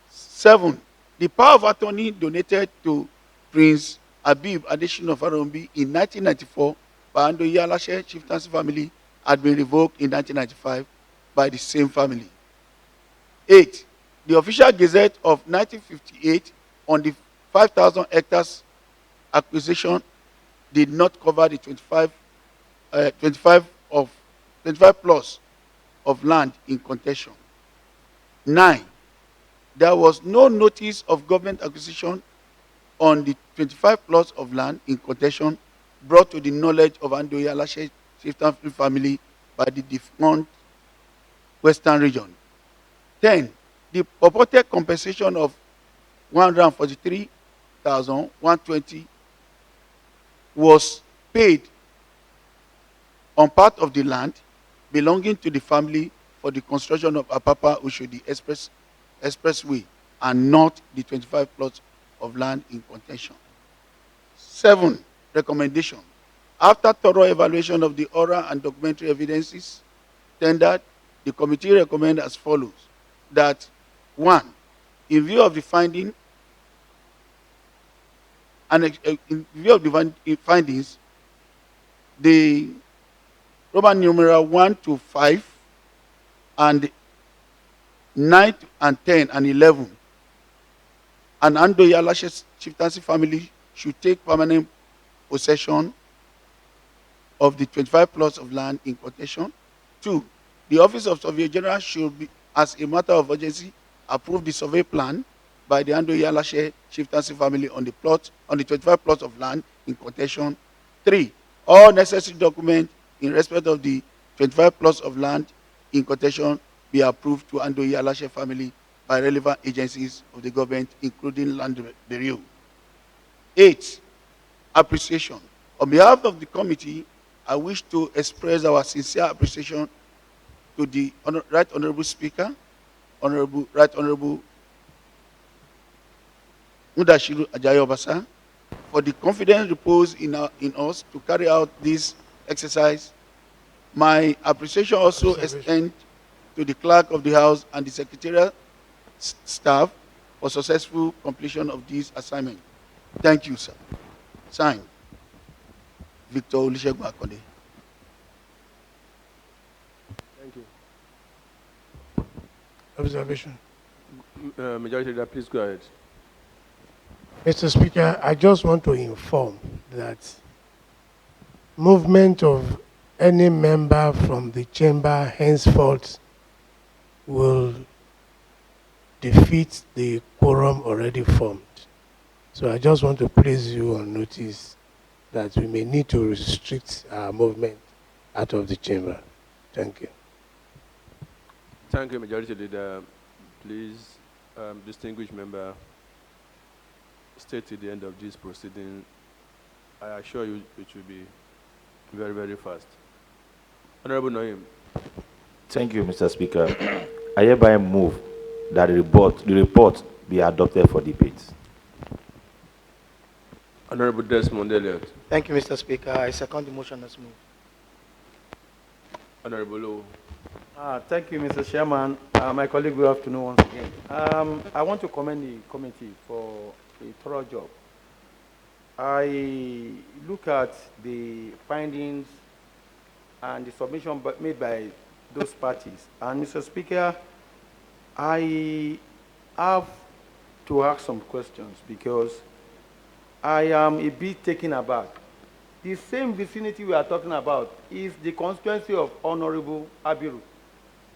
7, the power of attorney donated to Prince Habib Adesina of Arombi in 1994 by Andoyi Alashe Chieftancy family had been revoked in 1995 by the same family. 8, the official gazette of 1958 on the 5,000 hectares acquisition did not cover the 25 plus of land in contention. 9, there was no notice of government acquisition on the 25 plots of land in contention brought to the knowledge of Andoyi Alashe Chieftancy family by the defunct Western Region. 10, the purported compensation of 143,120 was paid on part of the land belonging to the family for the construction of Apapa Oshodi Expressway and not the 25 plots of land in contention. 7, recommendation. After thorough evaluation of the oral and documentary evidences tendered, the committee recommends as follows: that 1, in view of the finding and in view of the findings, the Roman numeral 1 to 5 and 9 and 10 and 11, and Andoyi Alashe Chieftancy family should take permanent possession of the 25 plots of land in contention. 2, the Office of Surveyor General should be, as a matter of urgency, approve the survey plan by the Andoyi Alashe Chieftancy family on the 25 plots of land in contention. 3, all necessary documents in respect of the 25 plots of land in contention be approved to Andoyi Alashe family by relevant agencies of the government, including Land Bureau. 8, appreciation. On behalf of the committee, I wish to express our sincere appreciation to the Right Honorable Speaker, Right Honorable Mudashiru Ajayi Obasa, for the confidence reposed in us to carry out this exercise. My appreciation also extends to the Clerk of the House and the Secretarial staff for successful completion of this assignment. Thank you, sir. Signed, Victor Olusegun Akande. Thank you. Observation. Majority Leader, please go ahead. Mr. Speaker, I just want to inform that movement of any member from the chamber henceforth will defeat the quorum already formed. So I just want to place you on notice that we may need to restrict our movement out of the chamber. Thank you. Thank you, Majority Leader. Please, distinguished member, stay till the end of this proceeding. I assure you it will be very, very fast. Honorable Naim. Thank you, Mr. Speaker. I hereby move that the report be adopted for debate. Honorable Desmond Elliott. Thank you, Mr. Speaker. I second the motion as moved. Honorable Lowe. Thank you, Mr. Chairman. My colleague, good afternoon once again. I want to commend the committee for a thorough job. I look at the findings and the submission made by those parties. And Mr. Speaker, I have to ask some questions because I am a bit taken aback. The same vicinity we are talking about is the constituency of Honorable Abiru.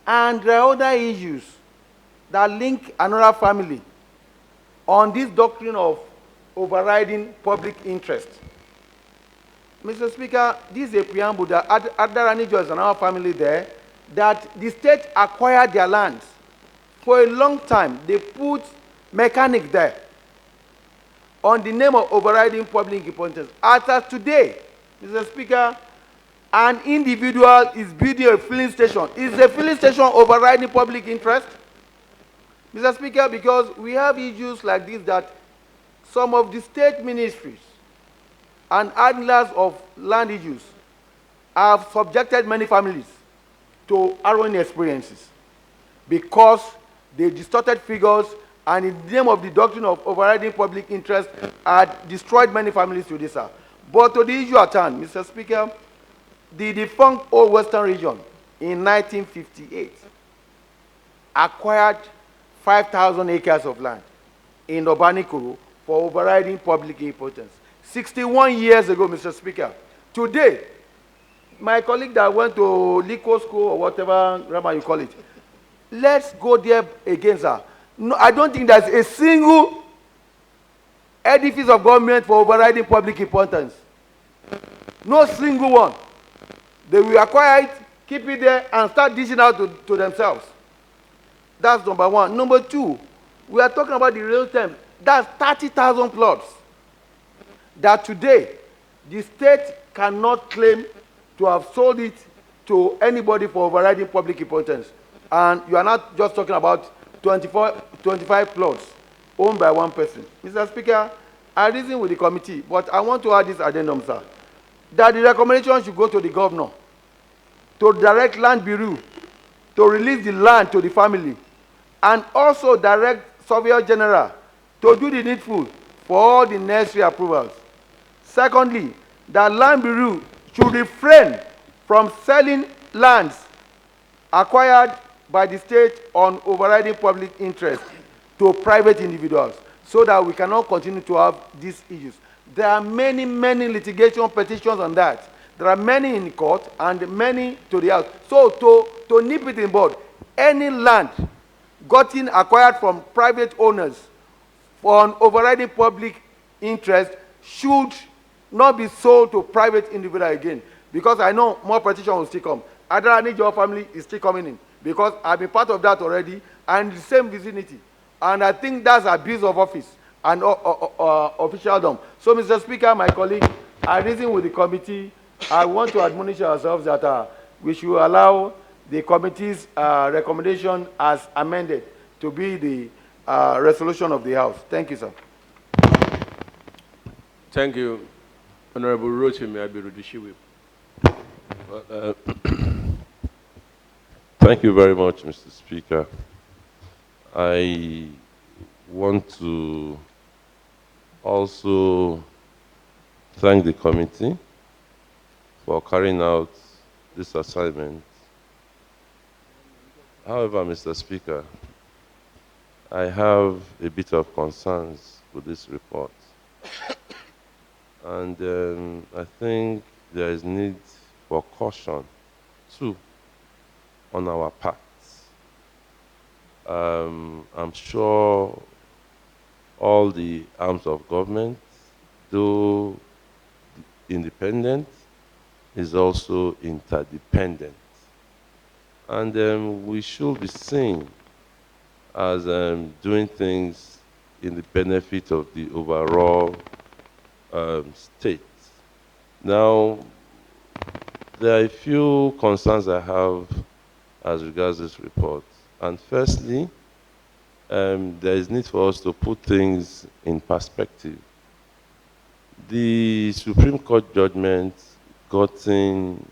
And there are other issues that link another family on this doctrine of overriding public interest. Mr. Speaker, this is a preamble that Adarani is another family there, that the state acquired their lands. For a long time, they put mechanic there on the name of overriding public importance. As of today, Mr. Speaker, an individual is building a filling station. Is the filling station overriding public interest? Mr. Speaker, because we have issues like this that some of the state ministries and handlers of land issues have subjected many families to harrowing experiences because they distorted figures and in the name of the doctrine of overriding public interest had destroyed many families to this hour. But to the issue at hand, Mr. Speaker, the defunct Old Western Region in 1958 acquired 5,000 acres of land in Obanikoro for overriding public importance. 61 years ago, Mr. Speaker. Today, my colleague that went to Lico School or whatever grammar you call it, let's go there again, sir. No, I don't think there's a single edifice of government for overriding public importance. No single one. They will acquire it, keep it there, and start dishing out to themselves. That's number one. Number two, we are talking about the real term. That's 30,000 plots that today the state cannot claim to have sold it to anybody for overriding public importance. And you are not just talking about 25 plots owned by one person. Mr. Speaker, I reason with the committee, but I want to add this addendum, sir, that the recommendation should go to the governor to direct Land Bureau to release the land to the family and also direct Surveyor General to do the needful for all the necessary approvals. Secondly, that Land Bureau should refrain from selling lands acquired by the state on overriding public interest to private individuals so that we cannot continue to have these issues. There are many, many litigation petitions on that. There are many in court and many to the house. So to nip it in bud, any land gotten acquired from private owners on overriding public interest should not be sold to private individual again. Because I know more petitions will still come. Adarani Joe family is still coming in because I've been part of that already and the same vicinity. And I think that's abuse of office and officialdom. So, Mr. Speaker, my colleague, I reason with the committee. I want to admonish ourselves that we should allow the committee's recommendation as amended to be the resolution of the House. Thank you, sir. Thank you, Honorable Rochemi Abiru. Thank you very much, Mr. Speaker. I want to also thank the committee for carrying out this assignment. However, Mr. Speaker, I have a bit of concerns with this report. And I think there is need for caution, too, on our part. I'm sure all the arms of government, though independent, is also interdependent. And we should be seen as doing things in the benefit of the overall state. Now, there are a few concerns I have as regards this report. And firstly, there is need for us to put things in perspective. The Supreme Court judgment gotten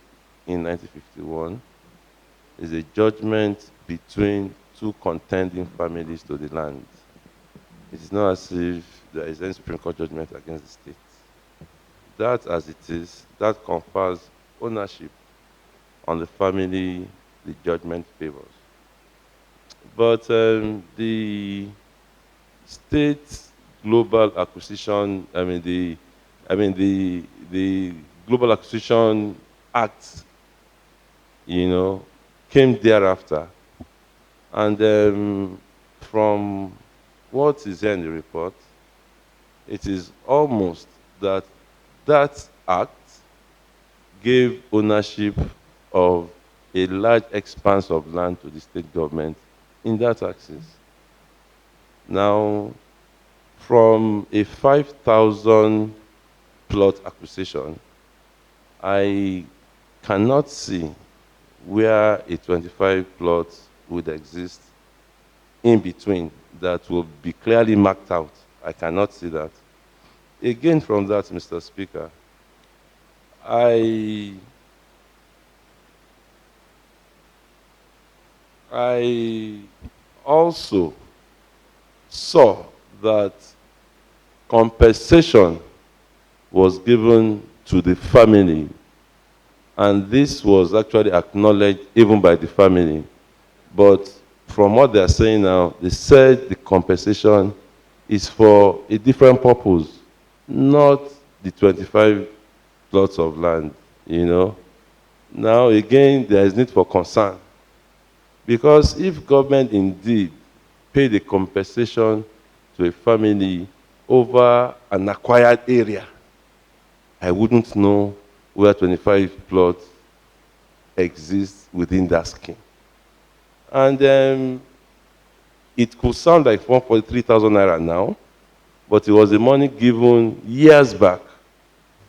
in 1951 is a judgment between two contending families to the land. It is not as if there is any Supreme Court judgment against the state. That, as it is, that confers ownership on the family the judgment favors. But the state global acquisition, the Global Acquisition Act, came thereafter. And from what is here in the report, it is almost that act gave ownership of a large expanse of land to the state government in that axis. Now, from a 5,000 plot acquisition, I cannot see where a 25 plot would exist in between that will be clearly marked out. I cannot see that. Again, from that, Mr. Speaker, I also saw that compensation was given to the family, and this was actually acknowledged even by the family. But from what they are saying now, they said the compensation is for a different purpose, not the 25 plots of land, Now, again, there is need for concern. Because if government indeed paid a compensation to a family over an acquired area, I wouldn't know where 25 plots exist within that scheme. And it could sound like 143,000 naira now, but it was the money given years back,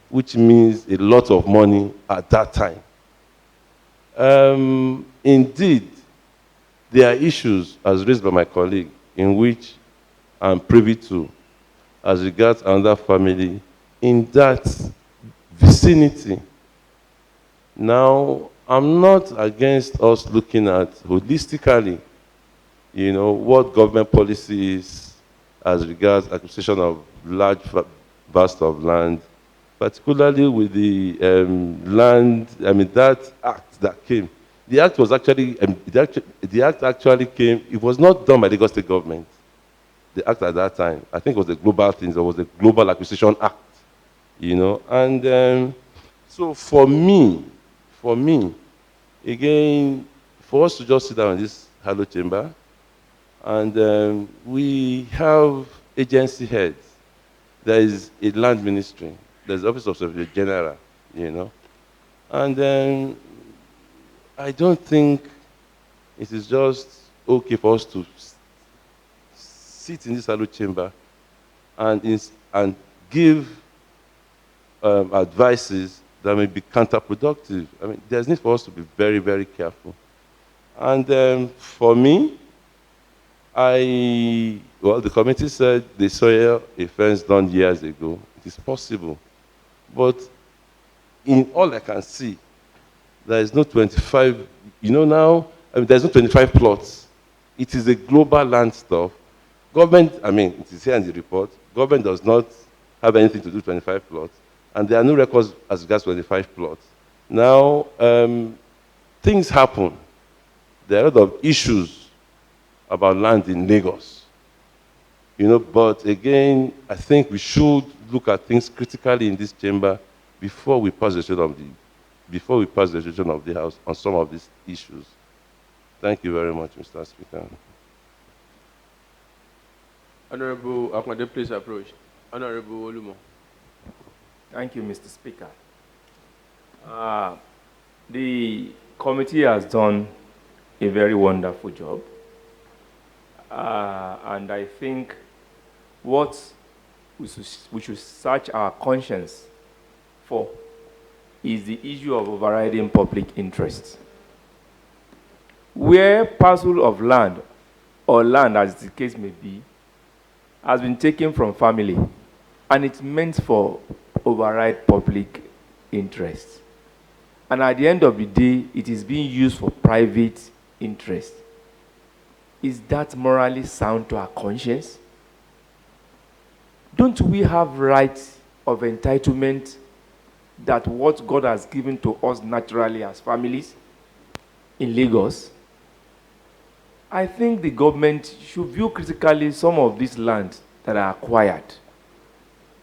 which means a lot of money at that time. Indeed, there are issues, as raised by my colleague, in which I'm privy to, as regards another family in that vicinity. Now, I'm not against us looking at holistically, what government policy is as regards acquisition of large vast of land, particularly with the land, that act that came. The act was actually, the act actually came, it was not done by the Lagos State government. The act at that time, I think it was a global thing, it was a Global Acquisition Act, And so for me, again, for us to just sit down in this hallowed chamber, and we have agency heads. There is a land ministry, there's the Office of Secretary General, And I don't think it is just okay for us to sit in this hallowed chamber and give advices that may be counterproductive. There's need for us to be very, very careful. And for me, the committee said they saw a fence done years ago. It is possible. But in all I can see, there is no 25, now, there's no 25 plots. It is a global land stuff. Government, it is here in the report, government does not have anything to do with 25 plots, and there are no records as regards 25 plots. Now, things happen. There are a lot of issues about land in Lagos. But again, I think we should look at things critically in this chamber before we pass the resolution of the House on some of these issues. Thank you very much, Mr. Speaker. Honorable Akande, please approach. Honorable Olumo. Thank you, Mr. Speaker. The committee has done a very wonderful job. And I think what we should search our conscience for is the issue of overriding public interest. Where parcel of land, or land as the case may be, has been taken from family, and it's meant for override public interest. And at the end of the day, it is being used for private interest. Is that morally sound to our conscience? Don't we have rights of entitlement that what God has given to us naturally as families in Lagos? I think the government should view critically some of these lands that are acquired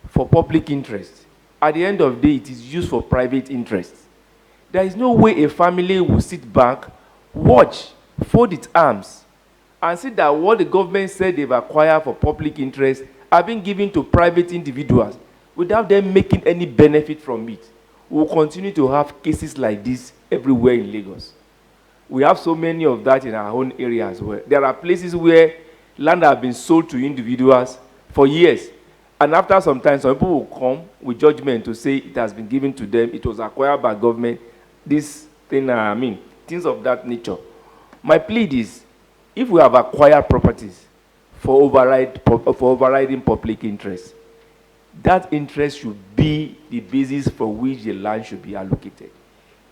for public interest. At the end of the day, it is used for private interest. There is no way a family will sit back, watch, fold its arms, and see that what the government said they've acquired for public interest are being given to private individuals without them making any benefit from it. We will continue to have cases like this everywhere in Lagos. We have so many of that in our own area as well. There are places where land has been sold to individuals for years. And after some time, some people will come with judgment to say it has been given to them, it was acquired by government, this thing, things of that nature. My plea is, if we have acquired properties for overriding public interest, that interest should be the basis for which the land should be allocated.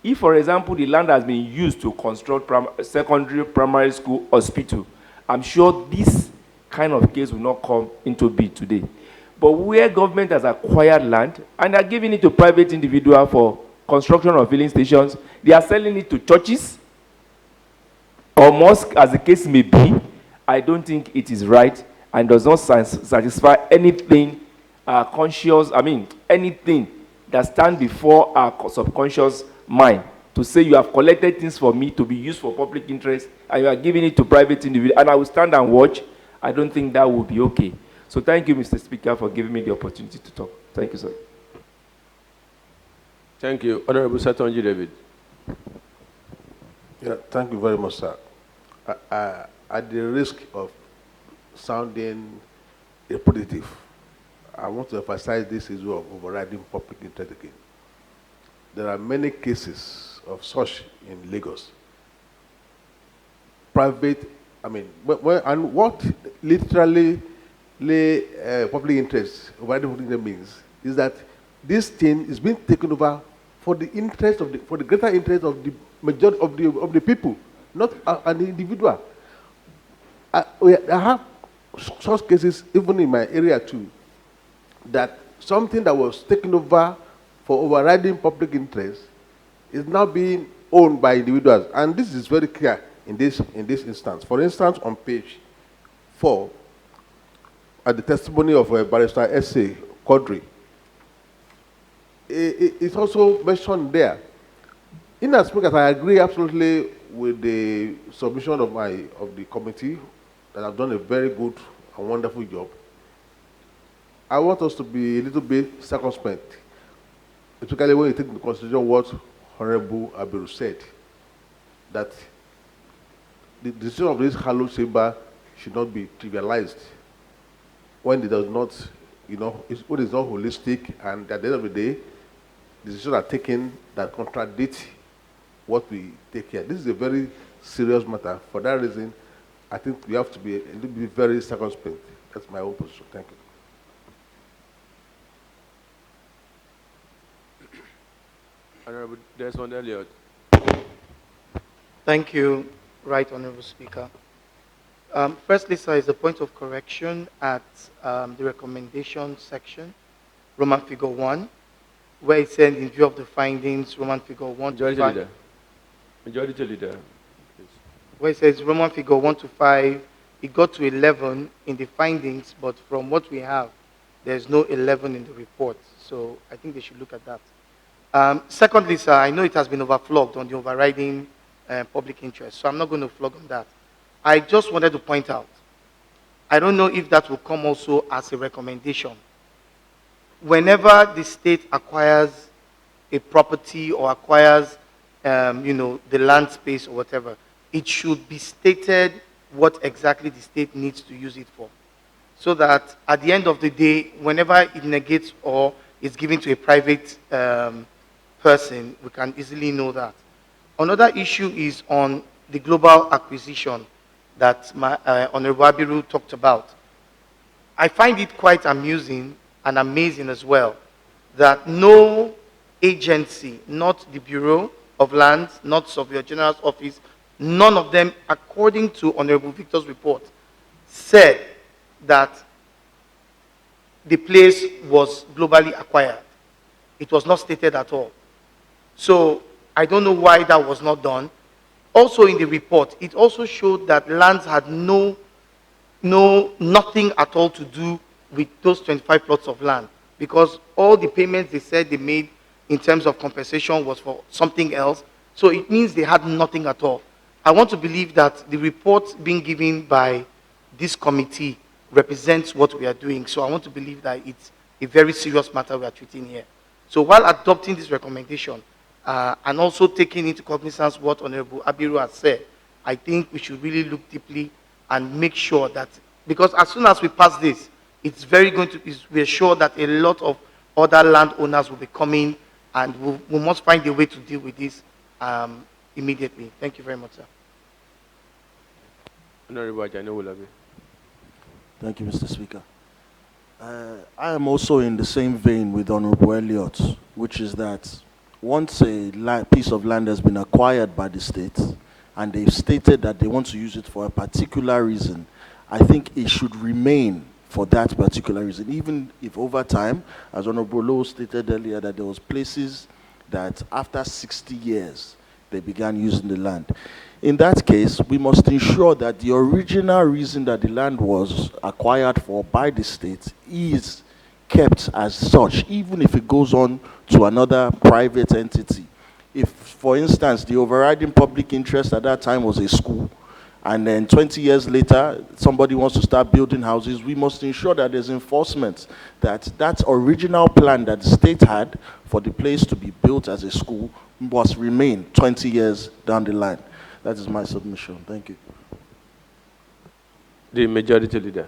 If, for example, the land has been used to construct secondary, primary school, hospital, I'm sure this kind of case will not come into being today. But where government has acquired land and are giving it to private individuals for construction of filling stations, they are selling it to churches or mosques, as the case may be, I don't think it is right and does not satisfy anything anything that stands before our subconscious mind to say you have collected things for me to be used for public interest and you are giving it to private individuals and I will stand and watch. I don't think that would be okay. So thank you, Mr. Speaker, for giving me the opportunity to talk. Thank you, sir. Thank you. Honorable Satonji David. Yeah, thank you very much, sir. At the risk of sounding repetitive, I want to emphasize this issue of overriding public interest again. There are many cases of such in Lagos. Private, and what literally public interest, overriding public interest means is that this thing is being taken over for the interest of for the greater interest of the majority of the people, not an individual. I have such cases even in my area too, that something that was taken over for overriding public interest is now being owned by individuals, and this is very clear in this instance. For instance, on page 4, at the testimony of Barrister S.A. Quadri, it's also mentioned there. In as much as I agree absolutely with the submission of the committee that have done a very good and wonderful job, I want us to be a little bit circumspect, particularly when you take into consideration what Honorable Abiru said, that the decision of this hallowed chamber should not be trivialized when it does not, when it's not holistic, and at the end of the day, decisions are taken that contradict what we take here. This is a very serious matter. For that reason, I think we have to be a little bit very circumspect. That's my own position. Thank you. Honorable Desmond Elliott. Thank you, Right Honorable Speaker. Firstly, sir, is a point of correction at the recommendation section, Roman figure 1, where it said, in view of the findings, Roman figure 1 to 5. Majority leader. Please. Where it says Roman figure 1 to 5, it got to 11 in the findings, but from what we have, there's no 11 in the report. So I think they should look at that. Secondly, sir, I know it has been overflogged on the overriding public interest, so I'm not going to flog on that. I just wanted to point out, I don't know if that will come also as a recommendation. Whenever the state acquires a property or acquires, the land space or whatever, it should be stated what exactly the state needs to use it for. So that at the end of the day, whenever it negates or is given to a private person, we can easily know that. Another issue is on the global acquisition that my Honorable Abiru talked about. I find it quite amusing and amazing as well that no agency, not the Bureau of Lands, not Surveyor General's Office, none of them, according to Honorable Victor's report, said that the place was globally acquired. It was not stated at all. So I don't know why that was not done. Also in the report, it also showed that lands had nothing at all to do with those 25 plots of land, because all the payments they said they made in terms of compensation was for something else. So it means they had nothing at all. I want to believe that the report being given by this committee represents what we are doing. So I want to believe that it's a very serious matter we are treating here. So while adopting this recommendation, and also taking into cognizance what Honorable Abiru has said, I think we should really look deeply and make sure that, because as soon as we pass this, it's very going to, we're sure that a lot of other landowners will be coming, and we must find a way to deal with this immediately. Thank you very much, sir. Honorable Ajani Wolabi. Thank you, Mr. Speaker. I am also in the same vein with Honorable Elliott, which is that once a piece of land has been acquired by the state and they've stated that they want to use it for a particular reason, I think it should remain for that particular reason, even if over time, as Honorable Lowe stated earlier, that there was places that after 60 years, they began using the land. In that case, we must ensure that the original reason that the land was acquired for by the state is kept as such, even if it goes on to another private entity. If, for instance, the overriding public interest at that time was a school, and then 20 years later, somebody wants to start building houses, we must ensure that there's enforcement, that that original plan that the state had for the place to be built as a school must remain 20 years down the line. That is my submission. Thank you. The Majority Leader.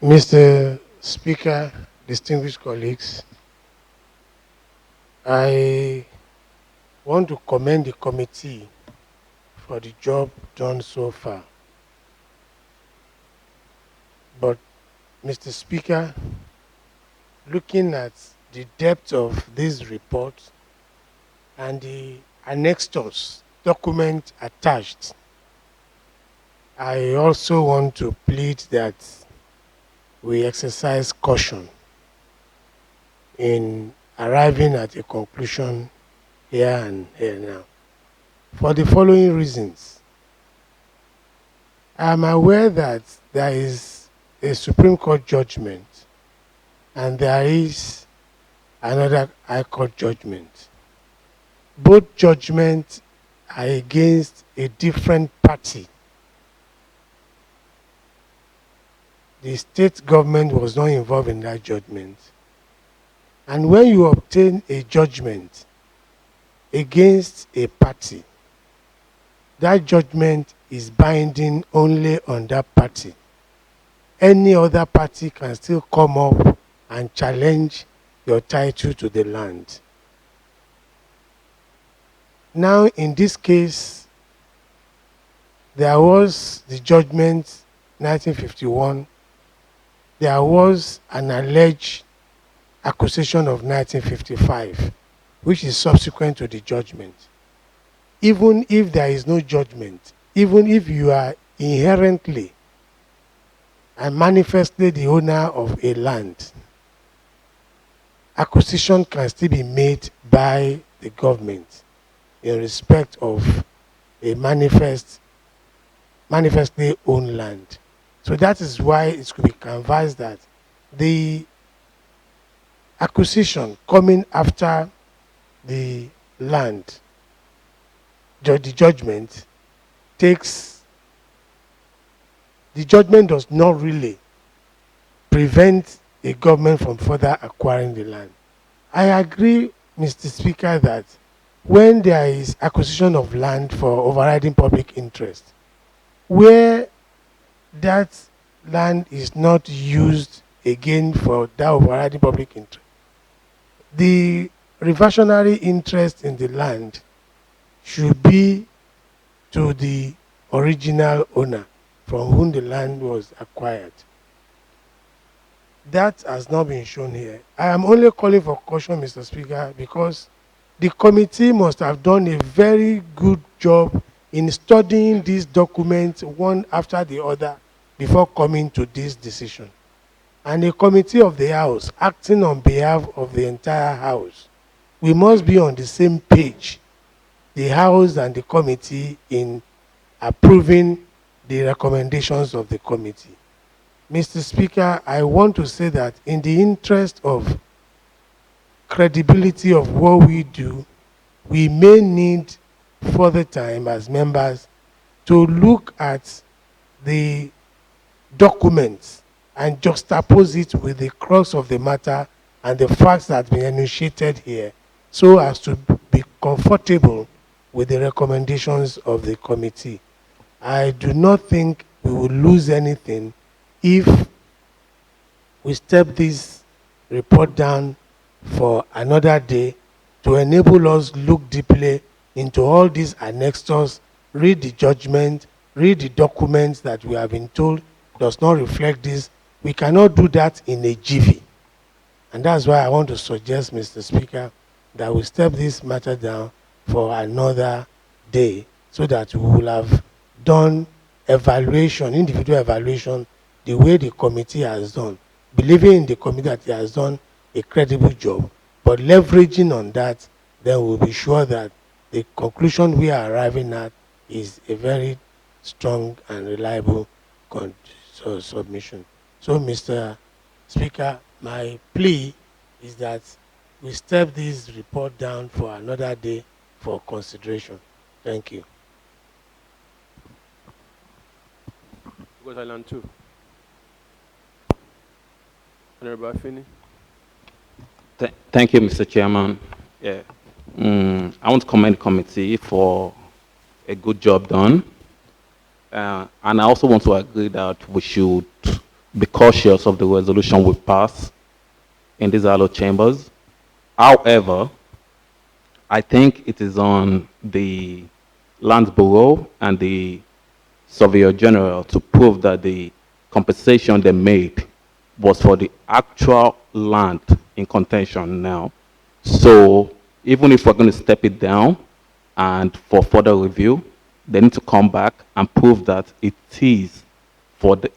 Mr. Speaker, distinguished colleagues, I want to commend the committee for the job done so far. But, Mr. Speaker, looking at the depth of this report and the annexures document attached, I also want to plead that we exercise caution in arriving at a conclusion here and here now. For the following reasons. I am aware that there is a Supreme Court judgment and there is another High Court judgment. Both judgments are against a different party. The state government was not involved in that judgment. And when you obtain a judgment against a party, that judgment is binding only on that party. Any other party can still come up and challenge your title to the land. Now, in this case, there was the judgment 1951. There was an alleged acquisition of 1955, which is subsequent to the judgment. Even if there is no judgment, even if you are inherently and manifestly the owner of a land, acquisition can still be made by the government in respect of a manifestly owned land. So that is why it could be canvassed that the acquisition coming after the land, the judgment takes, the judgment does not really prevent the government from further acquiring the land. I agree, Mr. Speaker, that when there is acquisition of land for overriding public interest, where that land is not used again for that overriding public interest, the reversionary interest in the land should be to the original owner from whom the land was acquired. That has not been shown here. I am only calling for caution, Mr. Speaker, because the committee must have done a very good job in studying these documents one after the other before coming to this decision. And a committee of the House acting on behalf of the entire House, we must be on the same page, the House and the committee, in approving the recommendations of the committee. Mr. Speaker, I want to say that in the interest of credibility of what we do, we may need further time as members to look at the documents and juxtapose it with the crux of the matter and the facts that have been enunciated here, so as to be comfortable with the recommendations of the committee. I do not think we will lose anything if we step this report down for another day to enable us look deeply into all these annexures, read the judgment, read the documents that we have been told does not reflect this. We cannot do that in a jiffy. And that's why I want to suggest, Mr. Speaker, that we step this matter down for another day so that we will have done evaluation, individual evaluation, the way the committee has done, believing in the committee that it has done a credible job, but leveraging on that, then we'll be sure that the conclusion we are arriving at is a very strong and reliable submission. So, Mr. Speaker, my plea is that we step this report down for another day for consideration. Thank you. Lagos Island 2. Honorable Afeni. Thank you, Mr. Chairman. Yeah. I want to commend the committee for a good job done. And I also want to agree that we should be cautious of the resolution we pass in these allo chambers. However, I think it is on the Land Bureau and the Surveyor General to prove that the compensation they made was for the actual land in contention now. So even if we're going to step it down and for further review, they need to come back and prove that it is for the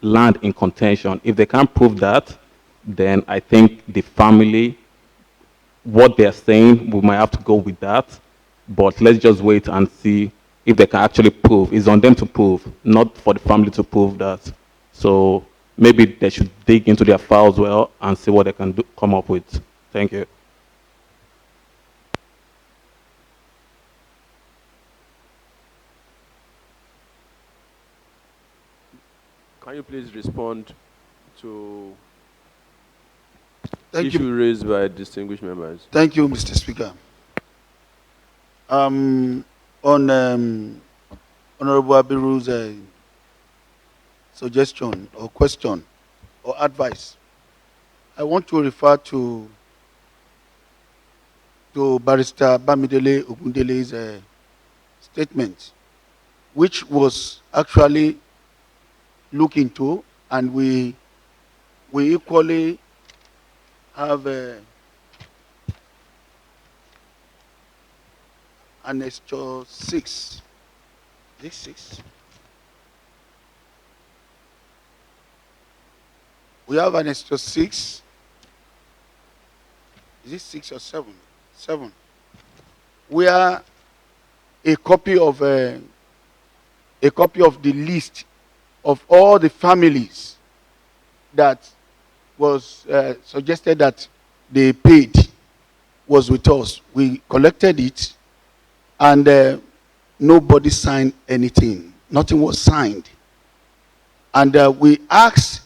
land in contention. If they can't prove that, then I think the family, what they're saying, we might have to go with that. But let's just wait and see if they can actually prove. It's on them to prove, not for the family to prove that. So maybe they should dig into their files well and see what they can do, come up with. Thank you. Can you please respond to Thank issue you. raised by distinguished members? Thank you, Mr. Speaker. On Honorable Abiru's suggestion or question or advice, I want to refer to Barrister Bamidele Ogundele's statement, which was actually looked into, and we equally have Annexure 6. Is it 6? We have Annexure 6. Is it 6 or 7? 7. Where a copy of the list of all the families that was suggested that they paid was with us. We collected it, and nobody signed anything. Nothing was signed. And we asked